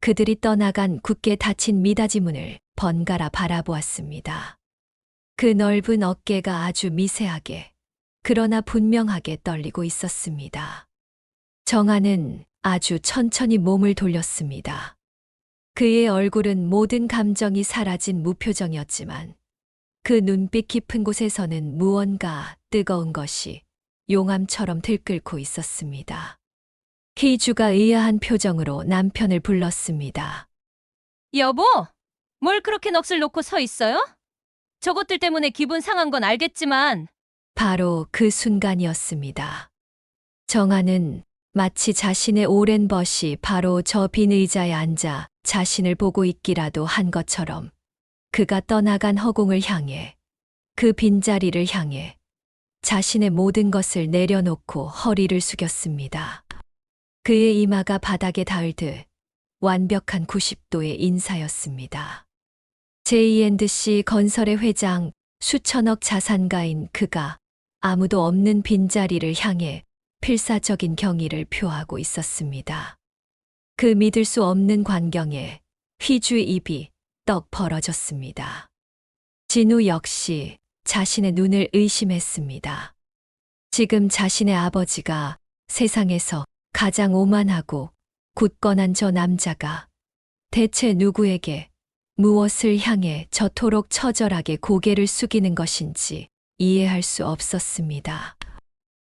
그들이 떠나간 굳게 닫힌 미닫이 문을 번갈아 바라보았습니다. 그 넓은 어깨가 아주 미세하게 그러나 분명하게 떨리고 있었습니다. 정한은 아주 천천히 몸을 돌렸습니다. 그의 얼굴은 모든 감정이 사라진 무표정이었지만 그 눈빛 깊은 곳에서는 무언가 뜨거운 것이 용암처럼 들끓고 있었습니다. 희주가 의아한 표정으로 남편을 불렀습니다. 여보, 뭘 그렇게 넋을 놓고 서 있어요? 저것들 때문에 기분 상한 건 알겠지만. 바로 그 순간이었습니다. 정한은 마치 자신의 오랜 벗이 바로 저 빈 의자에 앉아 자신을 보고 있기라도 한 것처럼 그가 떠나간 허공을 향해 그 빈자리를 향해 자신의 모든 것을 내려놓고 허리를 숙였습니다. 그의 이마가 바닥에 닿을 듯 완벽한 90도의 인사였습니다. J&C 건설의 회장, 수천억 자산가인 그가 아무도 없는 빈자리를 향해 필사적인 경의를 표하고 있었습니다. 그 믿을 수 없는 광경에 휘주의 입이 떡 벌어졌습니다. 진우 역시 자신의 눈을 의심했습니다. 지금 자신의 아버지가 세상에서 가장 오만하고 굳건한 저 남자가 대체 누구에게 무엇을 향해 저토록 처절하게 고개를 숙이는 것인지 이해할 수 없었습니다.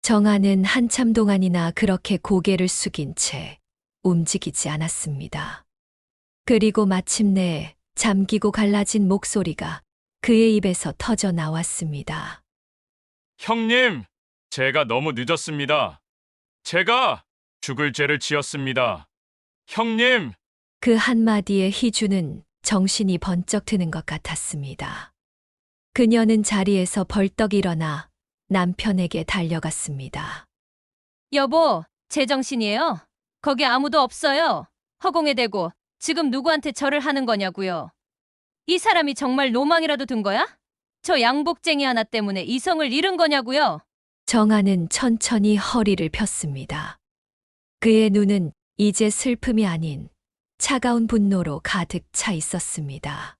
정아는 한참 동안이나 그렇게 고개를 숙인 채 움직이지 않았습니다. 그리고 마침내 잠기고 갈라진 목소리가 그의 입에서 터져 나왔습니다. 형님, 제가 너무 늦었습니다. 제가 죽을 죄를 지었습니다. 형님! 그 한마디에 희주는 정신이 번쩍 드는 것 같았습니다. 그녀는 자리에서 벌떡 일어나 남편에게 달려갔습니다. 여보, 제정신이에요? 거기 아무도 없어요. 허공에 대고 지금 누구한테 절을 하는 거냐고요. 이 사람이 정말 로망이라도 든 거야? 저 양복쟁이 하나 때문에 이성을 잃은 거냐고요. 정아는 천천히 허리를 폈습니다. 그의 눈은 이제 슬픔이 아닌 차가운 분노로 가득 차 있었습니다.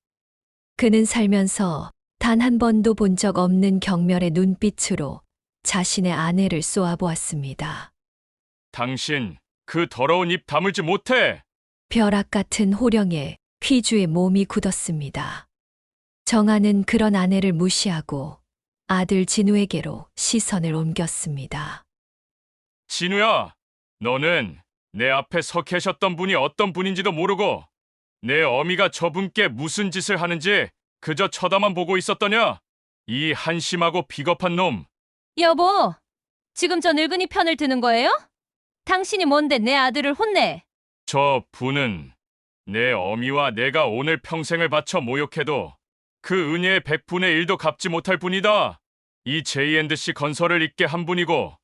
그는 살면서 단 한 번도 본 적 없는 경멸의 눈빛으로 자신의 아내를 쏘아보았습니다. 당신, 그 더러운 입 다물지 못해! 벼락 같은 호령에 휘주의 몸이 굳었습니다. 정아는 그런 아내를 무시하고 아들 진우에게로 시선을 옮겼습니다. 진우야, 너는 내 앞에 서 계셨던 분이 어떤 분인지도 모르고 내 어미가 저분께 무슨 짓을 하는지 그저 쳐다만 보고 있었더냐? 이 한심하고 비겁한 놈! 여보, 지금 저 늙은이 편을 드는 거예요? 당신이 뭔데 내 아들을 혼내? 저 분은 내 어미와 내가 오늘 평생을 바쳐 모욕해도 그 은혜의 100분의 1도 갚지 못할 분이다. 이 J&C 건설을 잇게 한 분이고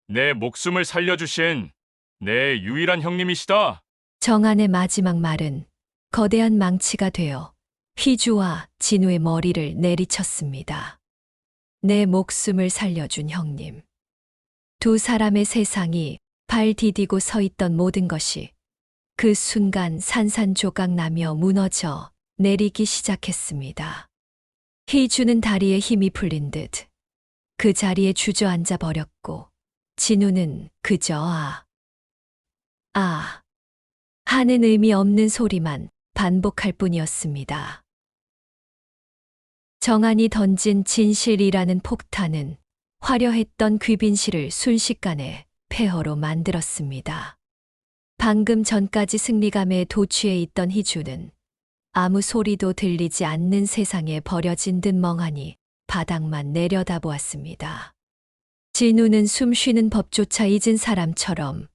내 목숨을 살려주신 내 유일한 형님이시다. 정안의 마지막 말은 거대한 망치가 되어 휘주와 진우의 머리를 내리쳤습니다. 내 목숨을 살려준 형님. 두 사람의 세상이 발 디디고 서 있던 모든 것이 그 순간 산산조각 나며 무너져 내리기 시작했습니다. 휘주는 다리에 힘이 풀린 듯 그 자리에 주저앉아 버렸고 진우는 그저 하는 의미 없는 소리만 반복할 뿐이었습니다. 정안이 던진 진실이라는 폭탄은 화려했던 귀빈실을 순식간에 폐허로 만들었습니다. 방금 전까지 승리감에 도취해 있던 희주는 아무 소리도 들리지 않는 세상에 버려진 듯 멍하니 바닥만 내려다보았습니다. 진우는 숨 쉬는 법조차 잊은 사람처럼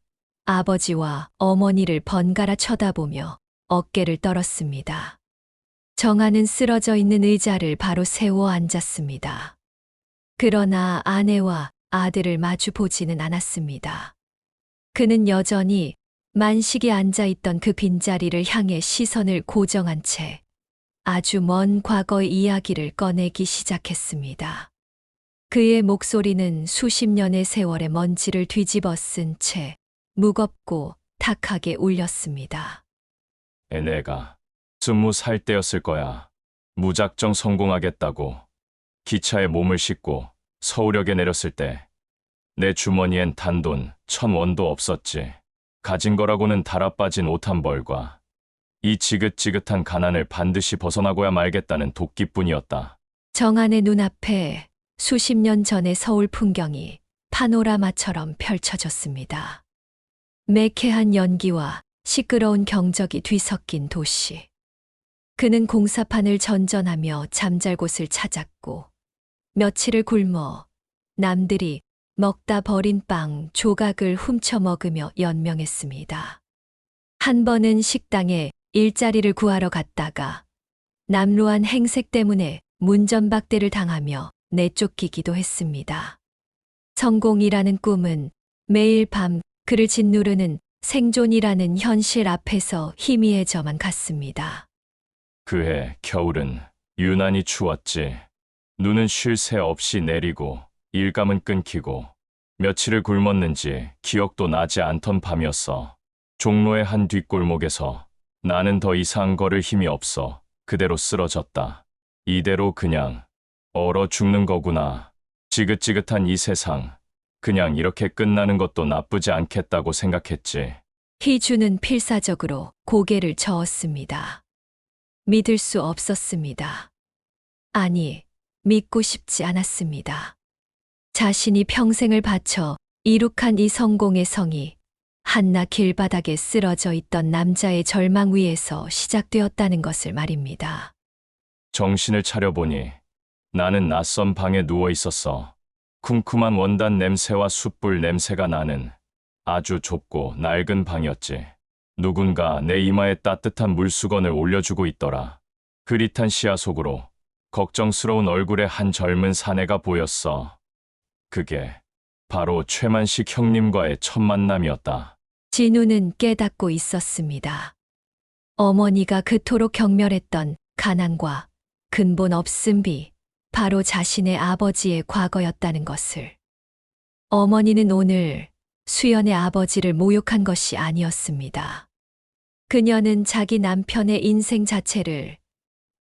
아버지와 어머니를 번갈아 쳐다보며 어깨를 떨었습니다. 정아는 쓰러져 있는 의자를 바로 세워 앉았습니다. 그러나 아내와 아들을 마주 보지는 않았습니다. 그는 여전히 만식이 앉아있던 그 빈자리를 향해 시선을 고정한 채 아주 먼 과거의 이야기를 꺼내기 시작했습니다. 그의 목소리는 수십 년의 세월의 먼지를 뒤집어 쓴 채 무겁고 탁하게 울렸습니다. 내가 20살 때였을 거야. 무작정 성공하겠다고 기차에 몸을 싣고 서울역에 내렸을 때 내 주머니엔 단돈 1,000원도 없었지. 가진 거라고는 달아빠진 옷 한 벌과 이 지긋지긋한 가난을 반드시 벗어나고야 말겠다는 도끼뿐이었다. 정안의 눈앞에 수십 년 전의 서울 풍경이 파노라마처럼 펼쳐졌습니다. 매캐한 연기와 시끄러운 경적이 뒤섞인 도시. 그는 공사판을 전전하며 잠잘 곳을 찾았고 며칠을 굶어 남들이 먹다 버린 빵 조각을 훔쳐 먹으며 연명했습니다. 한 번은 식당에 일자리를 구하러 갔다가 남루한 행색 때문에 문전박대를 당하며 내쫓기기도 했습니다. 성공이라는 꿈은 매일 밤 그를 짓누르는 생존이라는 현실 앞에서 희미해져만 갔습니다. 그해 겨울은 유난히 추웠지. 눈은 쉴 새 없이 내리고 일감은 끊기고 며칠을 굶었는지 기억도 나지 않던 밤이었어. 종로의 한 뒷골목에서 나는 더 이상 걸을 힘이 없어 그대로 쓰러졌다. 이대로 그냥 얼어 죽는 거구나. 지긋지긋한 이 세상, 그냥 이렇게 끝나는 것도 나쁘지 않겠다고 생각했지. 희주는 필사적으로 고개를 저었습니다. 믿을 수 없었습니다. 아니, 믿고 싶지 않았습니다. 자신이 평생을 바쳐 이룩한 이 성공의 성이 한낱 길바닥에 쓰러져 있던 남자의 절망 위에서 시작되었다는 것을 말입니다. 정신을 차려보니 나는 낯선 방에 누워 있었어. 쿰쿰한 원단 냄새와 숯불 냄새가 나는 아주 좁고 낡은 방이었지. 누군가 내 이마에 따뜻한 물수건을 올려주고 있더라. 흐릿한 시야 속으로 걱정스러운 얼굴의 한 젊은 사내가 보였어. 그게 바로 최만식 형님과의 첫 만남이었다. 진우는 깨닫고 있었습니다. 어머니가 그토록 경멸했던 가난과 근본 없음비, 바로 자신의 아버지의 과거였다는 것을. 어머니는 오늘 수연의 아버지를 모욕한 것이 아니었습니다. 그녀는 자기 남편의 인생 자체를,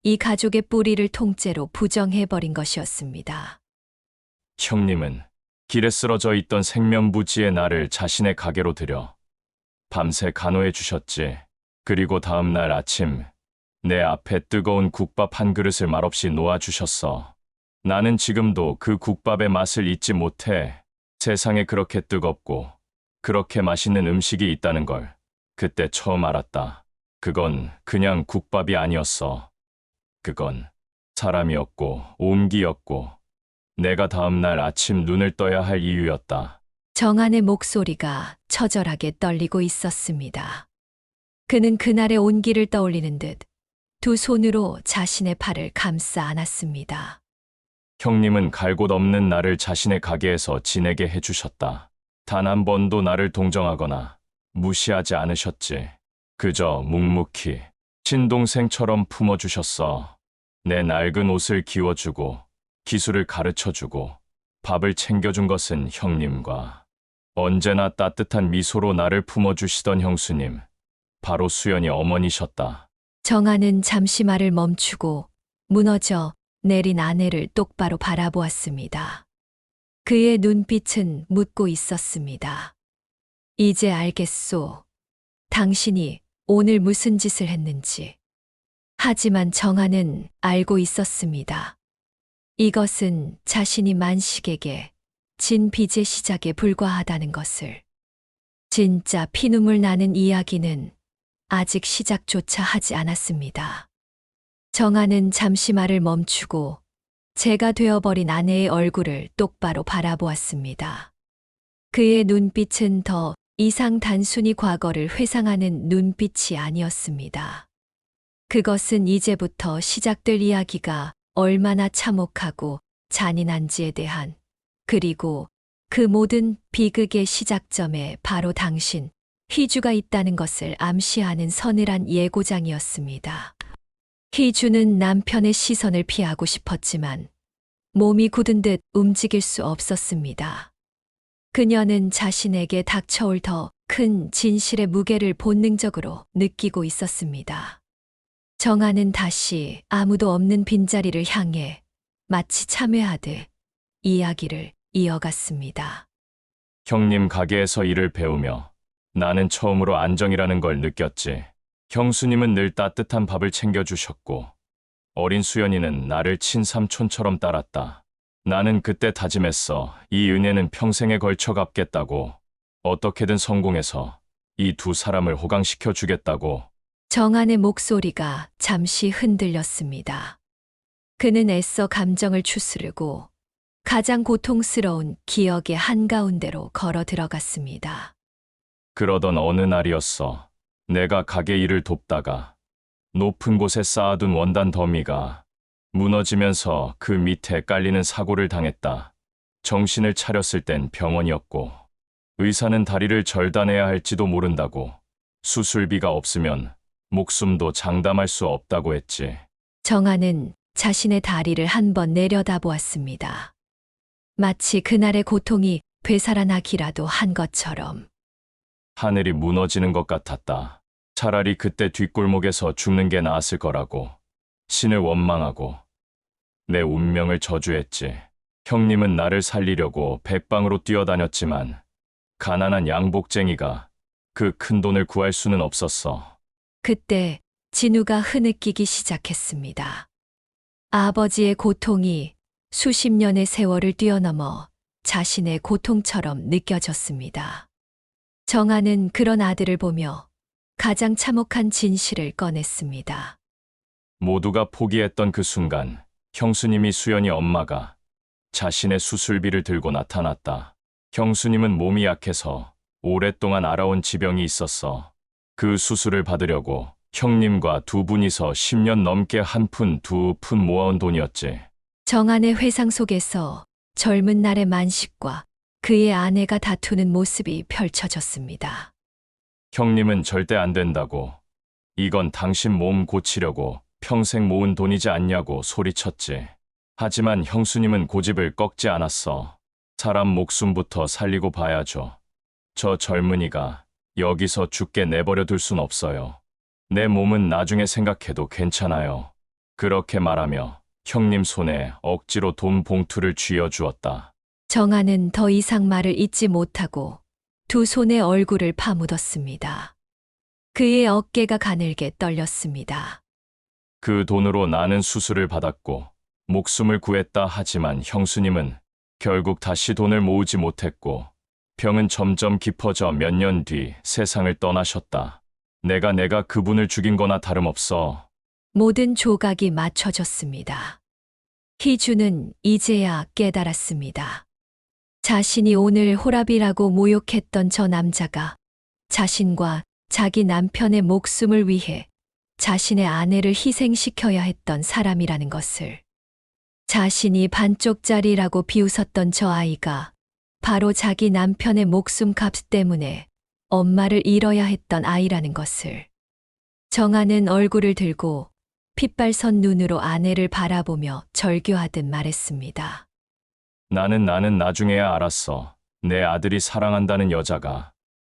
이 가족의 뿌리를 통째로 부정해버린 것이었습니다. 형님은 길에 쓰러져 있던 생면부지의 나를 자신의 가게로 들여 밤새 간호해 주셨지. 그리고 다음 날 아침 내 앞에 뜨거운 국밥 한 그릇을 말없이 놓아주셨어. 나는 지금도 그 국밥의 맛을 잊지 못해. 세상에 그렇게 뜨겁고 그렇게 맛있는 음식이 있다는 걸 그때 처음 알았다. 그건 그냥 국밥이 아니었어. 그건 사람이었고 온기였고 내가 다음 날 아침 눈을 떠야 할 이유였다. 정한의 목소리가 처절하게 떨리고 있었습니다. 그는 그날의 온기를 떠올리는 듯 두 손으로 자신의 팔을 감싸 안았습니다. 형님은 갈 곳 없는 나를 자신의 가게에서 지내게 해주셨다. 단 한 번도 나를 동정하거나 무시하지 않으셨지. 그저 묵묵히 친동생처럼 품어주셨어. 내 낡은 옷을 기워주고 기술을 가르쳐주고 밥을 챙겨준 것은 형님과 언제나 따뜻한 미소로 나를 품어주시던 형수님, 바로 수연이 어머니셨다. 정한은 잠시 말을 멈추고 무너져 내린 아내를 똑바로 바라보았습니다. 그의 눈빛은 묻고 있었습니다. 이제 알겠소. 당신이 오늘 무슨 짓을 했는지. 하지만 정한은 알고 있었습니다. 이것은 자신이 만식에게 진 빚의 시작에 불과하다는 것을. 진짜 피눈물 나는 이야기는 아직 시작조차 하지 않았습니다. 정한은 잠시 말을 멈추고 제가 되어버린 아내의 얼굴을 똑바로 바라보았습니다. 그의 눈빛은 더 이상 단순히 과거를 회상하는 눈빛이 아니었습니다. 그것은 이제부터 시작될 이야기가 얼마나 참혹하고 잔인한지에 대한, 그리고 그 모든 비극의 시작점에 바로 당신, 희주가 있다는 것을 암시하는 서늘한 예고장이었습니다. 희주는 남편의 시선을 피하고 싶었지만 몸이 굳은 듯 움직일 수 없었습니다. 그녀는 자신에게 닥쳐올 더 큰 진실의 무게를 본능적으로 느끼고 있었습니다. 정한은 다시 아무도 없는 빈자리를 향해 마치 참회하듯 이야기를 이어갔습니다. 형님 가게에서 일을 배우며 나는 처음으로 안정이라는 걸 느꼈지. 형수님은 늘 따뜻한 밥을 챙겨주셨고 어린 수연이는 나를 친삼촌처럼 따랐다. 나는 그때 다짐했어. 이 은혜는 평생에 걸쳐 갚겠다고. 어떻게든 성공해서 이 두 사람을 호강시켜 주겠다고. 정한의 목소리가 잠시 흔들렸습니다. 그는 애써 감정을 추스르고 가장 고통스러운 기억의 한가운데로 걸어 들어갔습니다. 그러던 어느 날이었어. 내가 가게 일을 돕다가 높은 곳에 쌓아둔 원단 더미가 무너지면서 그 밑에 깔리는 사고를 당했다. 정신을 차렸을 땐 병원이었고 의사는 다리를 절단해야 할지도 모른다고, 수술비가 없으면 목숨도 장담할 수 없다고 했지. 정한은 자신의 다리를 한 번 내려다보았습니다. 마치 그날의 고통이 되살아나기라도 한 것처럼. 하늘이 무너지는 것 같았다. 차라리 그때 뒷골목에서 죽는 게 나았을 거라고. 신을 원망하고 내 운명을 저주했지. 형님은 나를 살리려고 백방으로 뛰어다녔지만 가난한 양복쟁이가 그 큰 돈을 구할 수는 없었어. 그때 진우가 흐느끼기 시작했습니다. 아버지의 고통이 수십 년의 세월을 뛰어넘어 자신의 고통처럼 느껴졌습니다. 정아는 그런 아들을 보며 가장 참혹한 진실을 꺼냈습니다. 모두가 포기했던 그 순간 형수님이 수연이 엄마가 자신의 수술비를 들고 나타났다. 형수님은 몸이 약해서 오랫동안 알아온 지병이 있었어. 그 수술을 받으려고 형님과 두 분이서 10년 넘게 한 푼, 두 푼 모아온 돈이었지. 정안의 회상 속에서 젊은 날의 만식과 그의 아내가 다투는 모습이 펼쳐졌습니다. 형님은 절대 안 된다고. 이건 당신 몸 고치려고 평생 모은 돈이지 않냐고 소리쳤지. 하지만 형수님은 고집을 꺾지 않았어. 사람 목숨부터 살리고 봐야죠. 저 젊은이가 여기서 죽게 내버려 둘 순 없어요. 내 몸은 나중에 생각해도 괜찮아요. 그렇게 말하며 형님 손에 억지로 돈 봉투를 쥐어주었다. 정아는 더 이상 말을 잇지 못하고 두 손에 얼굴을 파묻었습니다. 그의 어깨가 가늘게 떨렸습니다. 그 돈으로 나는 수술을 받았고 목숨을 구했다 하지만 형수님은 결국 다시 돈을 모으지 못했고 병은 점점 깊어져 몇 년 뒤 세상을 떠나셨다. 내가 그분을 죽인 거나 다름없어. 모든 조각이 맞춰졌습니다. 희주는 이제야 깨달았습니다. 자신이 오늘 호랍이라고 모욕했던 저 남자가 자신과 자기 남편의 목숨을 위해 자신의 아내를 희생시켜야 했던 사람이라는 것을. 자신이 반쪽짜리라고 비웃었던 저 아이가 바로 자기 남편의 목숨값 때문에 엄마를 잃어야 했던 아이라는 것을. 정아는 얼굴을 들고 핏발선 눈으로 아내를 바라보며 절규하듯 말했습니다. 나는 나중에야 알았어. 내 아들이 사랑한다는 여자가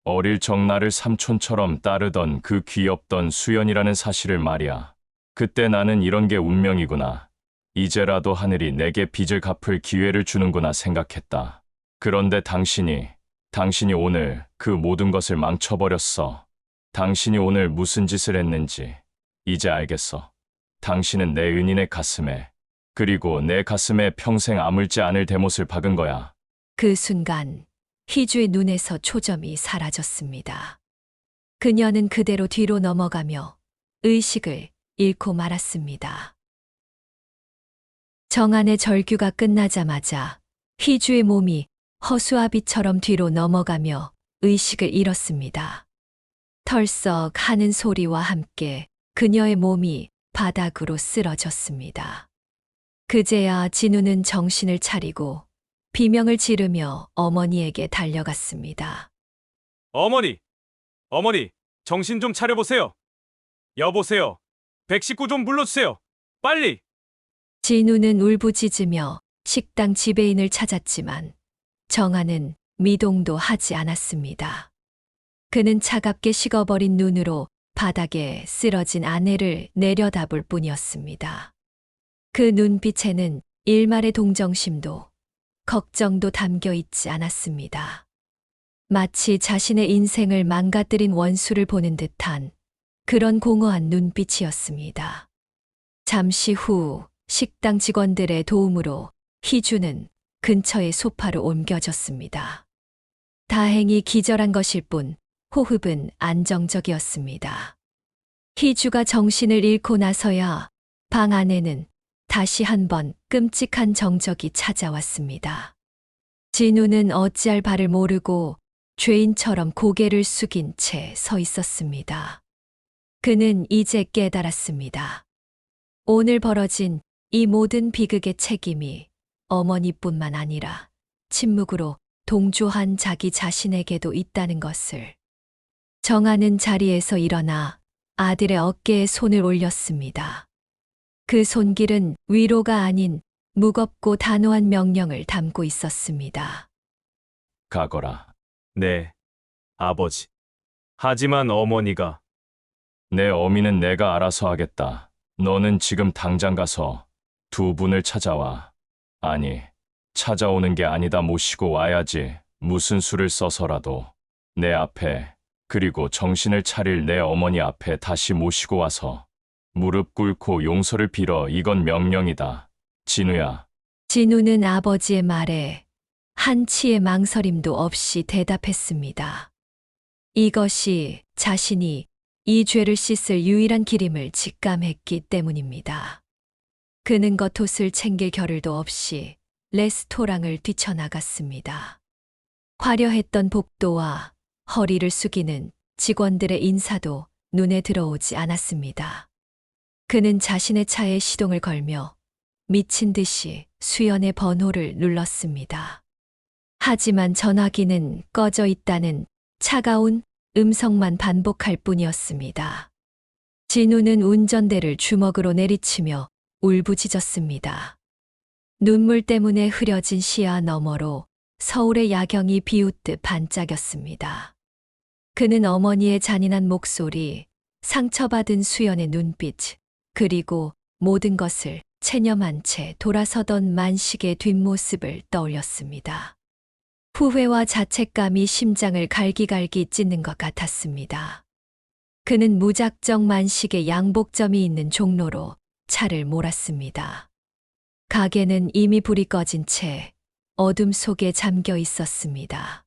어릴 적 나를 삼촌처럼 따르던 그 귀엽던 수연이라는 사실을 말이야. 그때 나는 이런 게 운명이구나. 이제라도 하늘이 내게 빚을 갚을 기회를 주는구나 생각했다. 그런데 당신이 오늘 그 모든 것을 망쳐버렸어. 당신이 오늘 무슨 짓을 했는지 이제 알겠어. 당신은 내 은인의 가슴에, 그리고 내 가슴에 평생 아물지 않을 대못을 박은 거야. 그 순간 희주의 눈에서 초점이 사라졌습니다. 그녀는 그대로 뒤로 넘어가며 의식을 잃고 말았습니다. 정안의 절규가 끝나자마자 희주의 몸이 허수아비처럼 뒤로 넘어가며 의식을 잃었습니다. 털썩 하는 소리와 함께 그녀의 몸이 바닥으로 쓰러졌습니다. 그제야 진우는 정신을 차리고 비명을 지르며 어머니에게 달려갔습니다. 어머니! 어머니! 정신 좀 차려보세요! 여보세요! 119 좀 불러주세요! 빨리! 진우는 울부짖으며 식당 지배인을 찾았지만 정아는 미동도 하지 않았습니다. 그는 차갑게 식어버린 눈으로 바닥에 쓰러진 아내를 내려다볼 뿐이었습니다. 그 눈빛에는 일말의 동정심도 걱정도 담겨 있지 않았습니다. 마치 자신의 인생을 망가뜨린 원수를 보는 듯한 그런 공허한 눈빛이었습니다. 잠시 후 식당 직원들의 도움으로 희주는 근처의 소파로 옮겨졌습니다. 다행히 기절한 것일 뿐 호흡은 안정적이었습니다. 희주가 정신을 잃고 나서야 방 안에는 다시 한번 끔찍한 정적이 찾아왔습니다. 진우는 어찌할 바를 모르고 죄인처럼 고개를 숙인 채 서 있었습니다. 그는 이제 깨달았습니다. 오늘 벌어진 이 모든 비극의 책임이 어머니뿐만 아니라 침묵으로 동조한 자기 자신에게도 있다는 것을. 정아는 자리에서 일어나 아들의 어깨에 손을 올렸습니다. 그 손길은 위로가 아닌 무겁고 단호한 명령을 담고 있었습니다. 가거라. 네, 아버지. 하지만 어머니가 내 어미는 내가 알아서 하겠다. 너는 지금 당장 가서 두 분을 찾아와. 아니, 찾아오는 게 아니다 모시고 와야지. 무슨 수를 써서라도 내 앞에, 그리고 정신을 차릴 내 어머니 앞에 다시 모시고 와서 무릎 꿇고 용서를 빌어. 이건 명령이다. 진우야. 진우는 아버지의 말에 한치의 망설임도 없이 대답했습니다. 이것이 자신이 이 죄를 씻을 유일한 길임을 직감했기 때문입니다. 그는 겉옷을 챙길 겨를도 없이 레스토랑을 뛰쳐나갔습니다. 화려했던 복도와 허리를 숙이는 직원들의 인사도 눈에 들어오지 않았습니다. 그는 자신의 차에 시동을 걸며 미친 듯이 수연의 번호를 눌렀습니다. 하지만 전화기는 꺼져 있다는 차가운 음성만 반복할 뿐이었습니다. 진우는 운전대를 주먹으로 내리치며 울부짖었습니다. 눈물 때문에 흐려진 시야 너머로 서울의 야경이 비웃듯 반짝였습니다. 그는 어머니의 잔인한 목소리, 상처받은 수연의 눈빛, 그리고 모든 것을 체념한 채 돌아서던 만식의 뒷모습을 떠올렸습니다. 후회와 자책감이 심장을 갈기갈기 찢는 것 같았습니다. 그는 무작정 만식의 양복점이 있는 종로로 차를 몰았습니다. 가게는 이미 불이 꺼진 채 어둠 속에 잠겨 있었습니다.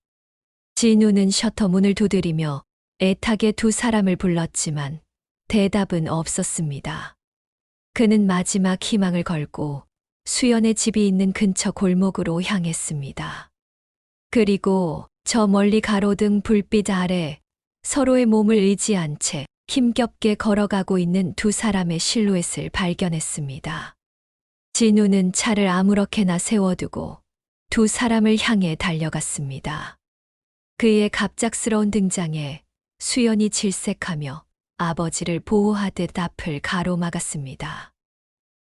진우는 셔터 문을 두드리며 애타게 두 사람을 불렀지만 대답은 없었습니다. 그는 마지막 희망을 걸고 수연의 집이 있는 근처 골목으로 향했습니다. 그리고 저 멀리 가로등 불빛 아래 서로의 몸을 의지한 채 힘겹게 걸어가고 있는 두 사람의 실루엣을 발견했습니다. 진우는 차를 아무렇게나 세워두고 두 사람을 향해 달려갔습니다. 그의 갑작스러운 등장에 수연이 질색하며 아버지를 보호하듯 앞을 가로막았습니다.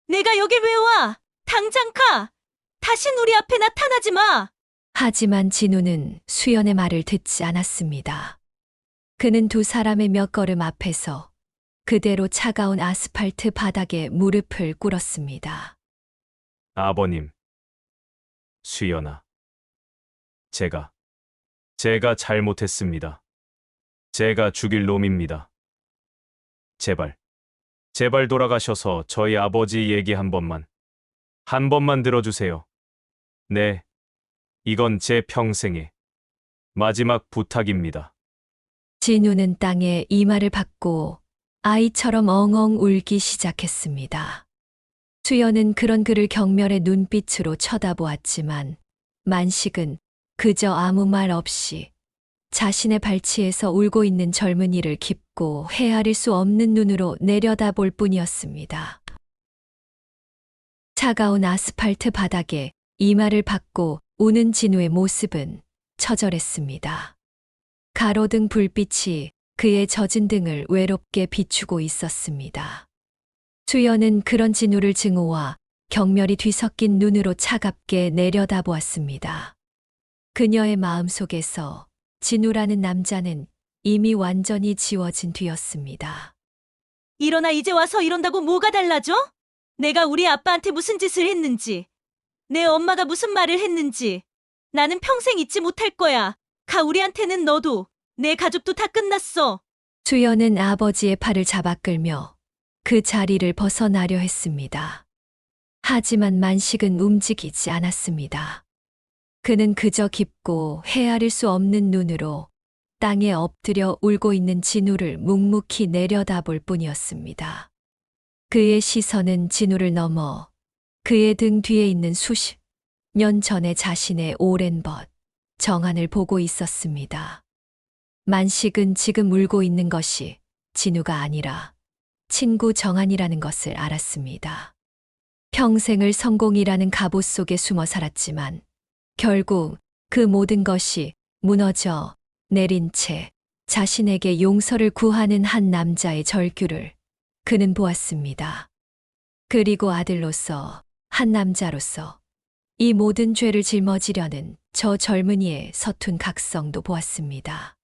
내가 여길 왜 와? 당장 가! 다신 우리 앞에 나타나지 마! 하지만 진우는 수연의 말을 듣지 않았습니다. 그는 두 사람의 몇 걸음 앞에서 그대로 차가운 아스팔트 바닥에 무릎을 꿇었습니다. 아버님. 수연아. 제가 잘못했습니다. 제가 죽일 놈입니다. 제발 돌아가셔서 저희 아버지 얘기 한 번만 들어주세요. 네, 이건 제 평생의 마지막 부탁입니다. 진우는 땅에 이마를 박고 아이처럼 엉엉 울기 시작했습니다. 수연은 그런 그를 경멸의 눈빛으로 쳐다보았지만 만식은 그저 아무 말 없이 자신의 발치에서 울고 있는 젊은이를 깊고 헤아릴 수 없는 눈으로 내려다볼 뿐이었습니다. 차가운 아스팔트 바닥에 이마를 박고 우는 진우의 모습은 처절했습니다. 가로등 불빛이 그의 젖은 등을 외롭게 비추고 있었습니다. 수연은 그런 진우를 증오와 경멸이 뒤섞인 눈으로 차갑게 내려다보았습니다. 그녀의 마음속에서 진우라는 남자는 이미 완전히 지워진 뒤였습니다. 일어나 이제 와서 이런다고 뭐가 달라져? 내가 우리 아빠한테 무슨 짓을 했는지, 내 엄마가 무슨 말을 했는지 나는 평생 잊지 못할 거야. 가 우리한테는 너도 내 가족도 다 끝났어. 수연은 아버지의 팔을 잡아 끌며 그 자리를 벗어나려 했습니다. 하지만 만식은 움직이지 않았습니다. 그는 그저 깊고 헤아릴 수 없는 눈으로 땅에 엎드려 울고 있는 진우를 묵묵히 내려다볼 뿐이었습니다. 그의 시선은 진우를 넘어 그의 등 뒤에 있는 수십 년 전의 자신의 오랜 벗, 정한을 보고 있었습니다. 만식은 지금 울고 있는 것이 진우가 아니라 친구 정한이라는 것을 알았습니다. 평생을 성공이라는 갑옷 속에 숨어 살았지만 결국 그 모든 것이 무너져 내린 채 자신에게 용서를 구하는 한 남자의 절규를 그는 보았습니다. 그리고 아들로서, 한 남자로서 이 모든 죄를 짊어지려는 저 젊은이의 서툰 각성도 보았습니다.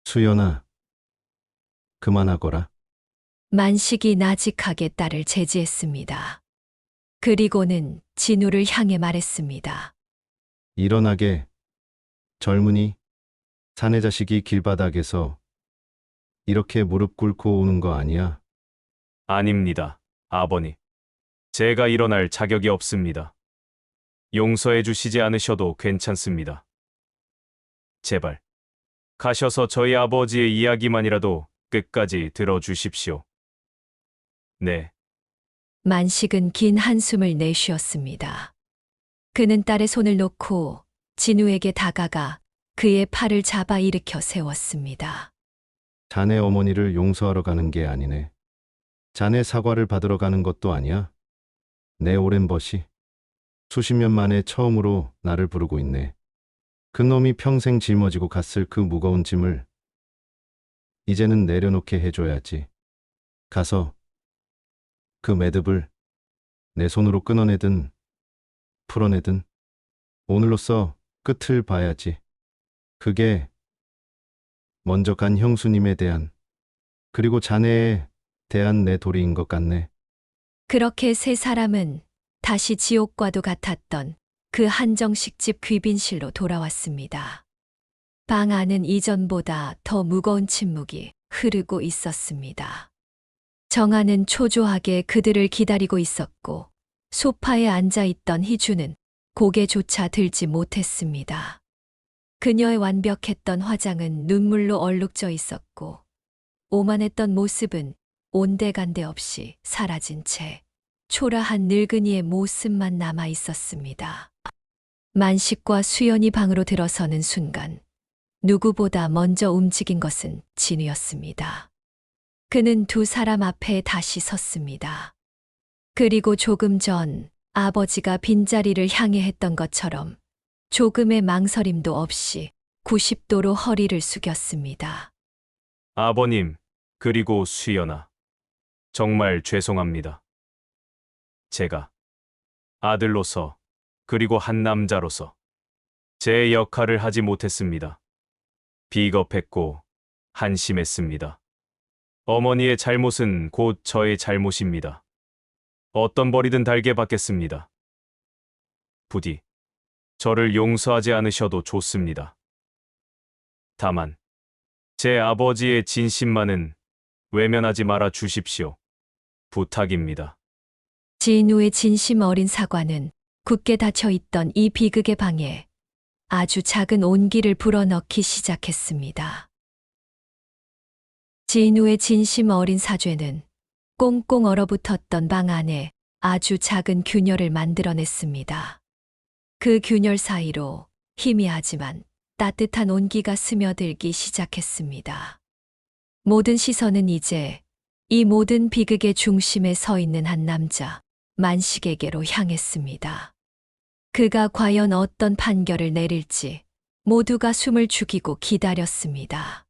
수연아, 그만하거라. 만식이 나직하게 딸을 제지했습니다. 그리고는 진우를 향해 말했습니다. 일어나게. 젊은이, 사내 자식이 길바닥에서 이렇게 무릎 꿇고 오는 거 아니야? 아닙니다, 아버님. 제가 일어날 자격이 없습니다. 용서해 주시지 않으셔도 괜찮습니다. 제발, 가셔서 저희 아버지의 이야기만이라도 끝까지 들어주십시오. 네, 만식은 긴 한숨을 내쉬었습니다. 그는 딸의 손을 놓고 진우에게 다가가 그의 팔을 잡아 일으켜 세웠습니다. 자네 어머니를 용서하러 가는 게 아니네. 자네 사과를 받으러 가는 것도 아니야. 내 오랜 벗이 수십 년 만에 처음으로 나를 부르고 있네. 그 놈이 평생 짊어지고 갔을 그 무거운 짐을 이제는 내려놓게 해줘야지. 가서 그 매듭을 내 손으로 끊어내든 풀어내든 오늘로써 끝을 봐야지. 그게 먼저 간 형수님에 대한 그리고 자네에 대한 내 도리인 것 같네. 그렇게 세 사람은 다시 지옥과도 같았던 그 한정식 집 귀빈실로 돌아왔습니다. 방 안은 이전보다 더 무거운 침묵이 흐르고 있었습니다. 정아는 초조하게 그들을 기다리고 있었고 소파에 앉아 있던 희주는 고개조차 들지 못했습니다. 그녀의 완벽했던 화장은 눈물로 얼룩져 있었고 오만했던 모습은 온데간데 없이 사라진 채 초라한 늙은이의 모습만 남아 있었습니다. 만식과 수연이 방으로 들어서는 순간 누구보다 먼저 움직인 것은 진우였습니다. 그는 두 사람 앞에 다시 섰습니다. 그리고 조금 전 아버지가 빈자리를 향해 했던 것처럼 조금의 망설임도 없이 90도로 허리를 숙였습니다. 아버님, 그리고 수연아. 정말 죄송합니다. 제가 아들로서 그리고 한 남자로서 제 역할을 하지 못했습니다. 비겁했고 한심했습니다. 어머니의 잘못은 곧 저의 잘못입니다. 어떤 벌이든 달게 받겠습니다. 부디 저를 용서하지 않으셔도 좋습니다. 다만 제 아버지의 진심만은 외면하지 말아 주십시오. 부탁입니다. 진우의 진심 어린 사과는 굳게 닫혀 있던 이 비극의 방에 아주 작은 온기를 불어넣기 시작했습니다. 진우의 진심 어린 사죄는 꽁꽁 얼어붙었던 방 안에 아주 작은 균열을 만들어냈습니다. 그 균열 사이로 희미하지만 따뜻한 온기가 스며들기 시작했습니다. 모든 시선은 이제 이 모든 비극의 중심에 서 있는 한 남자, 만식에게로 향했습니다. 그가 과연 어떤 판결을 내릴지 모두가 숨을 죽이고 기다렸습니다.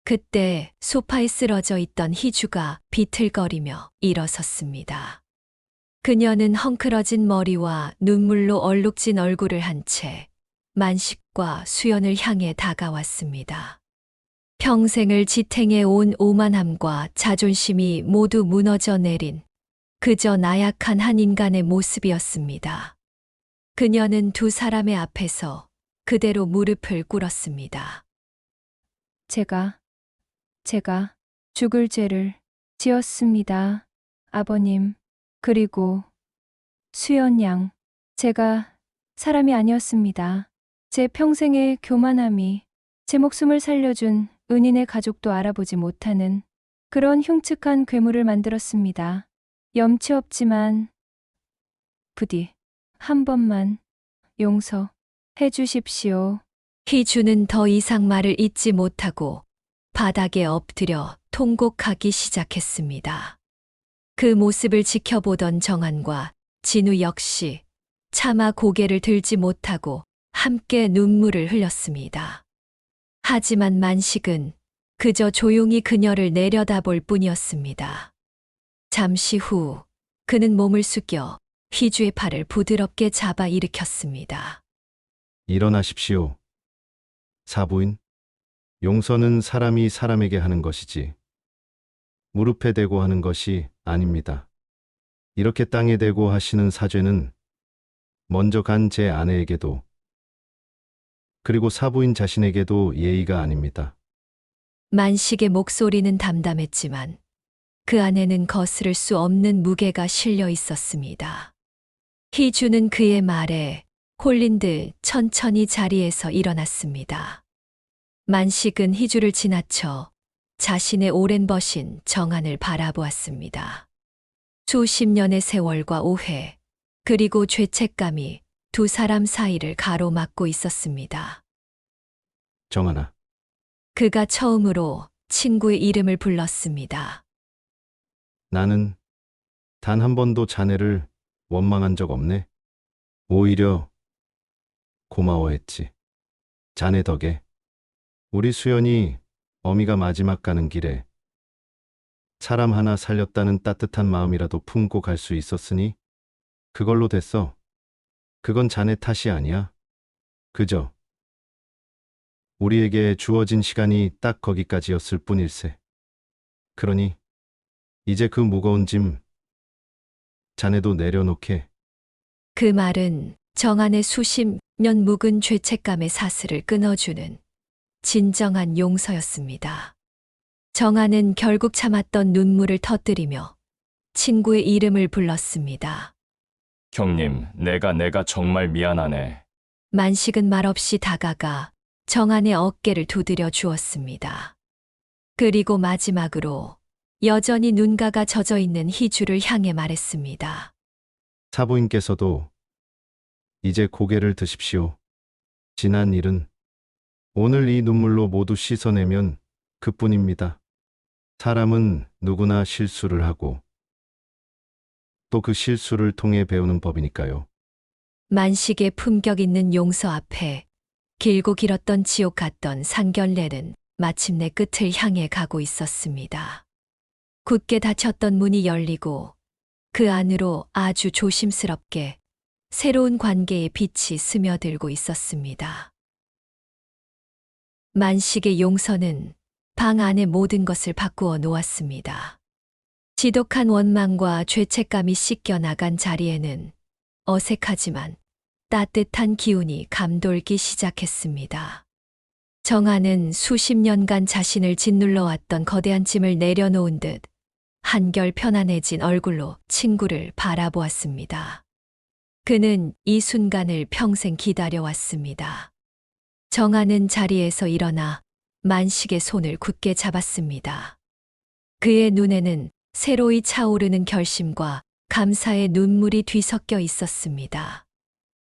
그때 소파에 쓰러져 있던 희주가 비틀거리며 일어섰습니다. 그녀는 헝클어진 머리와 눈물로 얼룩진 얼굴을 한 채 만식과 수연을 향해 다가왔습니다. 평생을 지탱해 온 오만함과 자존심이 모두 무너져 내린 그저 나약한 한 인간의 모습이었습니다. 그녀는 두 사람의 앞에서 그대로 무릎을 꿇었습니다. 제가 죽을 죄를 지었습니다. 아버님, 그리고 수연 양, 제가 사람이 아니었습니다. 제 평생의 교만함이 제 목숨을 살려준 은인의 가족도 알아보지 못하는 그런 흉측한 괴물을 만들었습니다. 염치 없지만 부디 한 번만 용서해 주십시오. 희주는 더 이상 말을 잇지 못하고 바닥에 엎드려 통곡하기 시작했습니다. 그 모습을 지켜보던 정한과 진우 역시 차마 고개를 들지 못하고 함께 눈물을 흘렸습니다. 하지만 만식은 그저 조용히 그녀를 내려다볼 뿐이었습니다. 잠시 후 그는 몸을 숙여 희주의 팔을 부드럽게 잡아 일으켰습니다. 일어나십시오. 사부인, 용서는 사람이 사람에게 하는 것이지 무릎에 대고 하는 것이 아닙니다. 이렇게 땅에 대고 하시는 사죄는 먼저 간 제 아내에게도 그리고 사부인 자신에게도 예의가 아닙니다. 만식의 목소리는 담담했지만 그 안에는 거스를 수 없는 무게가 실려 있었습니다. 희주는 그의 말에 홀린 듯 천천히 자리에서 일어났습니다. 만식은 희주를 지나쳐 자신의 오랜 벗인 정안을 바라보았습니다. 수십 년의 세월과 오해, 그리고 죄책감이 두 사람 사이를 가로막고 있었습니다. 정하나, 그가 처음으로 친구의 이름을 불렀습니다. 나는 단 한 번도 자네를 원망한 적 없네. 오히려 고마워했지. 자네 덕에 우리 수연이 어미가 마지막 가는 길에 사람 하나 살렸다는 따뜻한 마음이라도 품고 갈 수 있었으니 그걸로 됐어. 그건 자네 탓이 아니야. 그저 우리에게 주어진 시간이 딱 거기까지였을 뿐일세. 그러니 이제 그 무거운 짐 자네도 내려놓게. 그 말은 정안의 수십 년 묵은 죄책감의 사슬을 끊어주는 진정한 용서였습니다. 정안은 결국 참았던 눈물을 터뜨리며 친구의 이름을 불렀습니다. 형님, 내가 정말 미안하네. 만식은 말없이 다가가 정안의 어깨를 두드려 주었습니다. 그리고 마지막으로 여전히 눈가가 젖어 있는 희주를 향해 말했습니다. 사부인께서도 이제 고개를 드십시오. 지난 일은 오늘 이 눈물로 모두 씻어내면 그뿐입니다. 사람은 누구나 실수를 하고 또 그 실수를 통해 배우는 법이니까요. 만식의 품격 있는 용서 앞에 길고 길었던 지옥 같던 상견례는 마침내 끝을 향해 가고 있었습니다. 굳게 닫혔던 문이 열리고 그 안으로 아주 조심스럽게 새로운 관계의 빛이 스며들고 있었습니다. 만식의 용서는 방 안의 모든 것을 바꾸어 놓았습니다. 지독한 원망과 죄책감이 씻겨 나간 자리에는 어색하지만 따뜻한 기운이 감돌기 시작했습니다. 정아는 수십 년간 자신을 짓눌러 왔던 거대한 짐을 내려놓은 듯 한결 편안해진 얼굴로 친구를 바라보았습니다. 그는 이 순간을 평생 기다려왔습니다. 정아는 자리에서 일어나 만식의 손을 굳게 잡았습니다. 그의 눈에는 새로이 차오르는 결심과 감사의 눈물이 뒤섞여 있었습니다.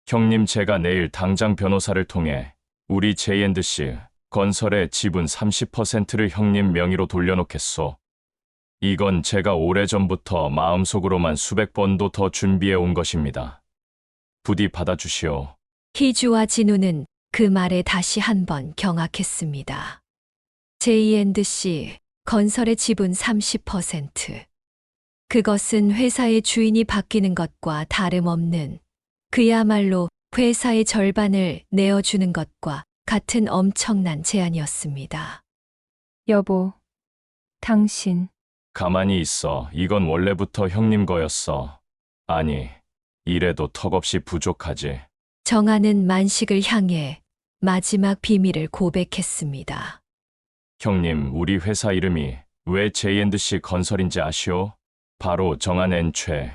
형님, 제가 내일 당장 변호사를 통해 우리 J&C 건설의 지분 30%를 형님 명의로 돌려놓겠소. 이건 제가 오래전부터 마음속으로만 수백 번도 더 준비해 온 것입니다. 부디 받아주시오. 희주와 진우는 그 말에 다시 한번 경악했습니다. J&C 건설의 지분 30%. 그것은 회사의 주인이 바뀌는 것과 다름없는, 그야말로 회사의 절반을 내어주는 것과 같은 엄청난 제안이었습니다. 여보, 당신, 가만히 있어. 이건 원래부터 형님 거였어. 아니, 이래도 턱없이 부족하지. 정아는 만식을 향해 마지막 비밀을 고백했습니다. 형님, 우리 회사 이름이 왜 J&C 건설인지 아시오? 바로 정한 엔최.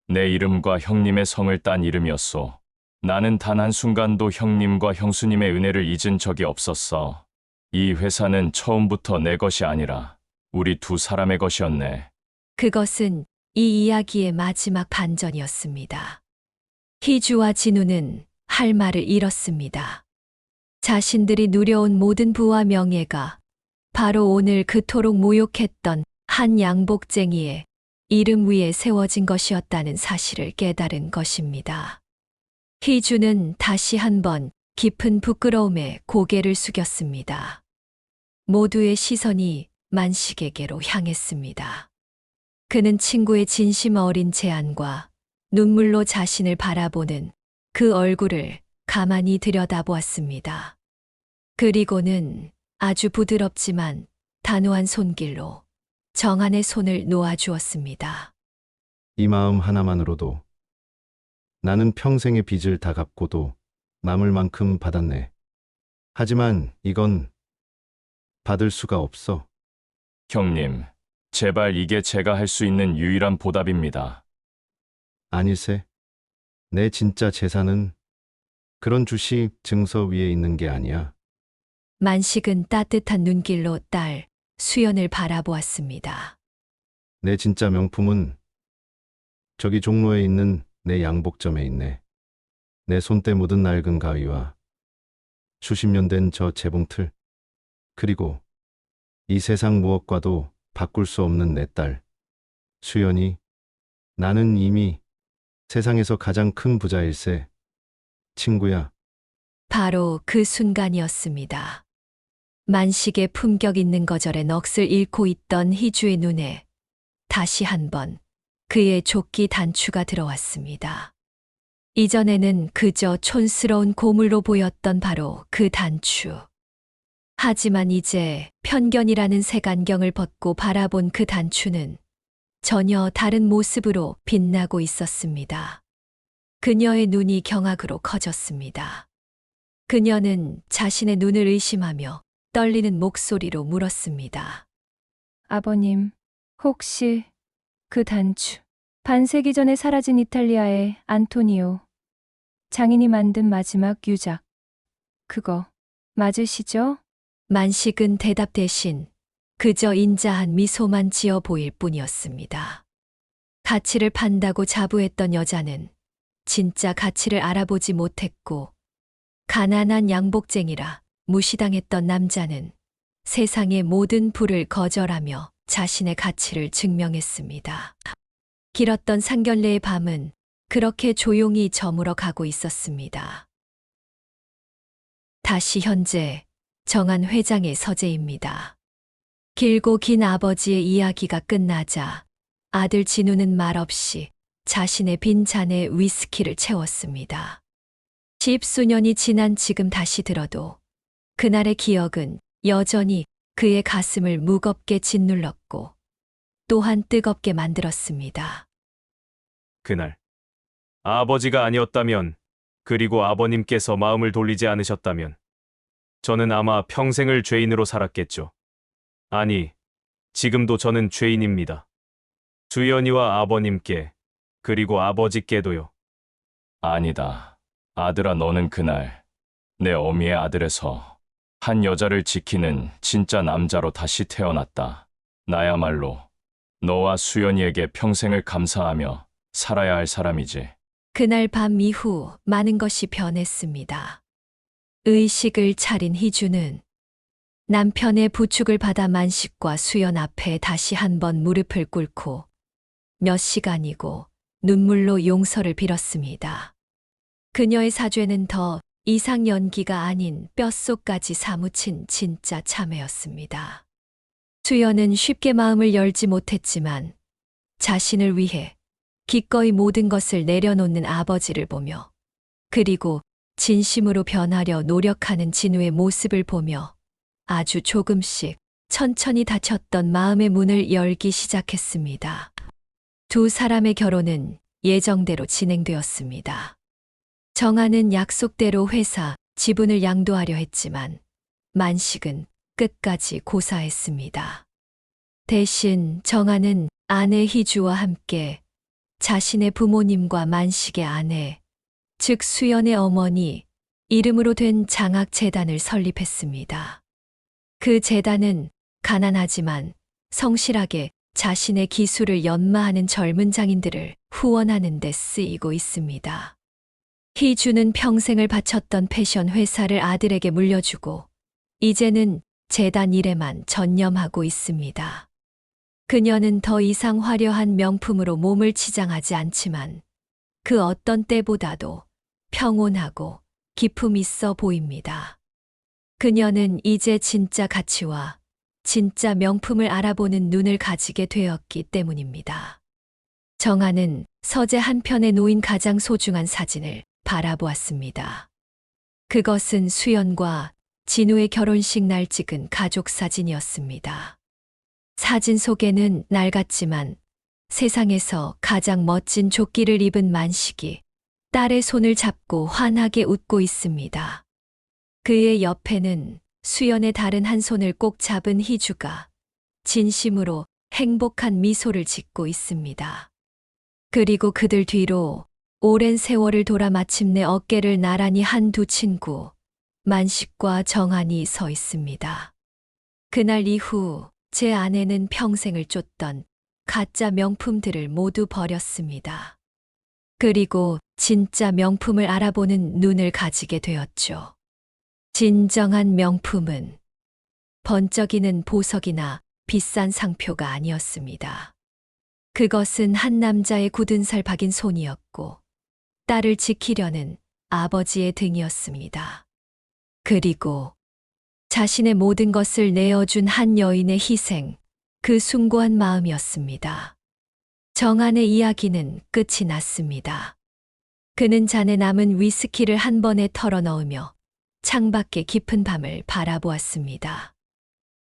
내 이름과 형님의 성을 딴 이름이었소. 나는 단 한순간도 형님과 형수님의 은혜를 잊은 적이 없었어. 이 회사는 처음부터 내 것이 아니라 우리 두 사람의 것이었네. 그것은 이 이야기의 마지막 반전이었습니다. 희주와 진우는 할 말을 잃었습니다. 자신들이 누려온 모든 부와 명예가 바로 오늘 그토록 모욕했던 한 양복쟁이의 이름 위에 세워진 것이었다는 사실을 깨달은 것입니다. 희주는 다시 한번 깊은 부끄러움에 고개를 숙였습니다. 모두의 시선이 만식에게로 향했습니다. 그는 친구의 진심 어린 제안과 눈물로 자신을 바라보는 그 얼굴을 가만히 들여다보았습니다. 그리고는 아주 부드럽지만 단호한 손길로 정한의 손을 놓아주었습니다. 이 마음 하나만으로도 나는 평생의 빚을 다 갚고도 남을 만큼 받았네. 하지만 이건 받을 수가 없어. 형님, 제발 이게 제가 할 수 있는 유일한 보답입니다. 아니세. 내 진짜 재산은 그런 주식 증서 위에 있는 게 아니야. 만식은 따뜻한 눈길로 딸 수연을 바라보았습니다. 내 진짜 명품은 저기 종로에 있는 내 양복점에 있네. 내 손때 묻은 낡은 가위와 수십 년 된 저 재봉틀, 그리고 이 세상 무엇과도 바꿀 수 없는 내 딸, 수연이. 나는 이미 세상에서 가장 큰 부자일세. 친구야. 바로 그 순간이었습니다. 만식의 품격 있는 거절에 넋을 잃고 있던 희주의 눈에 다시 한번 그의 조끼 단추가 들어왔습니다. 이전에는 그저 촌스러운 고물로 보였던 바로 그 단추. 하지만 이제 편견이라는 색안경을 벗고 바라본 그 단추는 전혀 다른 모습으로 빛나고 있었습니다. 그녀의 눈이 경악으로 커졌습니다. 그녀는 자신의 눈을 의심하며 떨리는 목소리로 물었습니다. 아버님, 혹시 그 단추, 반세기 전에 사라진 이탈리아의 안토니오 장인이 만든 마지막 유작, 그거 맞으시죠? 만식은 대답 대신 그저 인자한 미소만 지어 보일 뿐이었습니다. 가치를 판다고 자부했던 여자는 진짜 가치를 알아보지 못했고, 가난한 양복쟁이라 무시당했던 남자는 세상의 모든 부를 거절하며 자신의 가치를 증명했습니다. 길었던 상견례의 밤은 그렇게 조용히 저물어 가고 있었습니다. 다시 현재 정한 회장의 서재입니다. 길고 긴 아버지의 이야기가 끝나자 아들 진우는 말없이 자신의 빈 잔에 위스키를 채웠습니다. 10수년이 지난 지금 다시 들어도 그날의 기억은 여전히 그의 가슴을 무겁게 짓눌렀고 또한 뜨겁게 만들었습니다. 그날 아버지가 아니었다면, 그리고 아버님께서 마음을 돌리지 않으셨다면 저는 아마 평생을 죄인으로 살았겠죠. 아니, 지금도 저는 죄인입니다. 수연이와 아버님께, 그리고 아버지께도요. 아니다. 아들아, 너는 그날 내 어미의 아들에서 한 여자를 지키는 진짜 남자로 다시 태어났다. 나야말로 너와 수연이에게 평생을 감사하며 살아야 할 사람이지. 그날 밤 이후 많은 것이 변했습니다. 의식을 차린 희주는 남편의 부축을 받아 만식과 수연 앞에 다시 한번 무릎을 꿇고 몇 시간이고 눈물로 용서를 빌었습니다. 그녀의 사죄는 더 이상 연기가 아닌 뼛속까지 사무친 진짜 참회였습니다. 수연은 쉽게 마음을 열지 못했지만 자신을 위해 기꺼이 모든 것을 내려놓는 아버지를 보며, 그리고 진심으로 변하려 노력하는 진우의 모습을 보며 아주 조금씩 천천히 닫혔던 마음의 문을 열기 시작했습니다. 두 사람의 결혼은 예정대로 진행되었습니다. 정한은 약속대로 회사 지분을 양도하려 했지만 만식은 끝까지 고사했습니다. 대신 정한은 아내 희주와 함께 자신의 부모님과 만식의 아내, 즉 수연의 어머니 이름으로 된 장학재단을 설립했습니다. 그 재단은 가난하지만 성실하게 자신의 기술을 연마하는 젊은 장인들을 후원하는 데 쓰이고 있습니다. 희주는 평생을 바쳤던 패션 회사를 아들에게 물려주고 이제는 재단 일에만 전념하고 있습니다. 그녀는 더 이상 화려한 명품으로 몸을 치장하지 않지만 그 어떤 때보다도 평온하고 기품 있어 보입니다. 그녀는 이제 진짜 가치와 진짜 명품을 알아보는 눈을 가지게 되었기 때문입니다. 정아는 서재 한편에 놓인 가장 소중한 사진을 바라보았습니다. 그것은 수연과 진우의 결혼식 날 찍은 가족 사진이었습니다. 사진 속에는 낡았지만 세상에서 가장 멋진 조끼를 입은 만식이 딸의 손을 잡고 환하게 웃고 있습니다. 그의 옆에는 수연의 다른 한 손을 꼭 잡은 희주가 진심으로 행복한 미소를 짓고 있습니다. 그리고 그들 뒤로 오랜 세월을 돌아 마침내 어깨를 나란히 한 두 친구, 만식과 정한이 서 있습니다. 그날 이후 제 아내는 평생을 쫓던 가짜 명품들을 모두 버렸습니다. 그리고 진짜 명품을 알아보는 눈을 가지게 되었죠. 진정한 명품은 번쩍이는 보석이나 비싼 상표가 아니었습니다. 그것은 한 남자의 굳은 살 박인 손이었고 딸을 지키려는 아버지의 등이었습니다. 그리고 자신의 모든 것을 내어준 한 여인의 희생, 그 숭고한 마음이었습니다. 정한의 이야기는 끝이 났습니다. 그는 잔에 남은 위스키를 한 번에 털어넣으며 창밖의 깊은 밤을 바라보았습니다.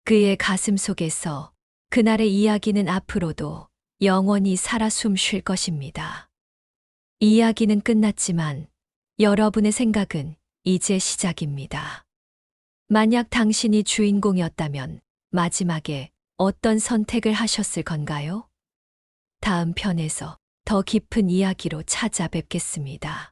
그의 가슴 속에서 그날의 이야기는 앞으로도 영원히 살아 숨 쉴 것입니다. 이야기는 끝났지만 여러분의 생각은 이제 시작입니다. 만약 당신이 주인공이었다면 마지막에 어떤 선택을 하셨을 건가요? 다음 편에서 더 깊은 이야기로 찾아뵙겠습니다.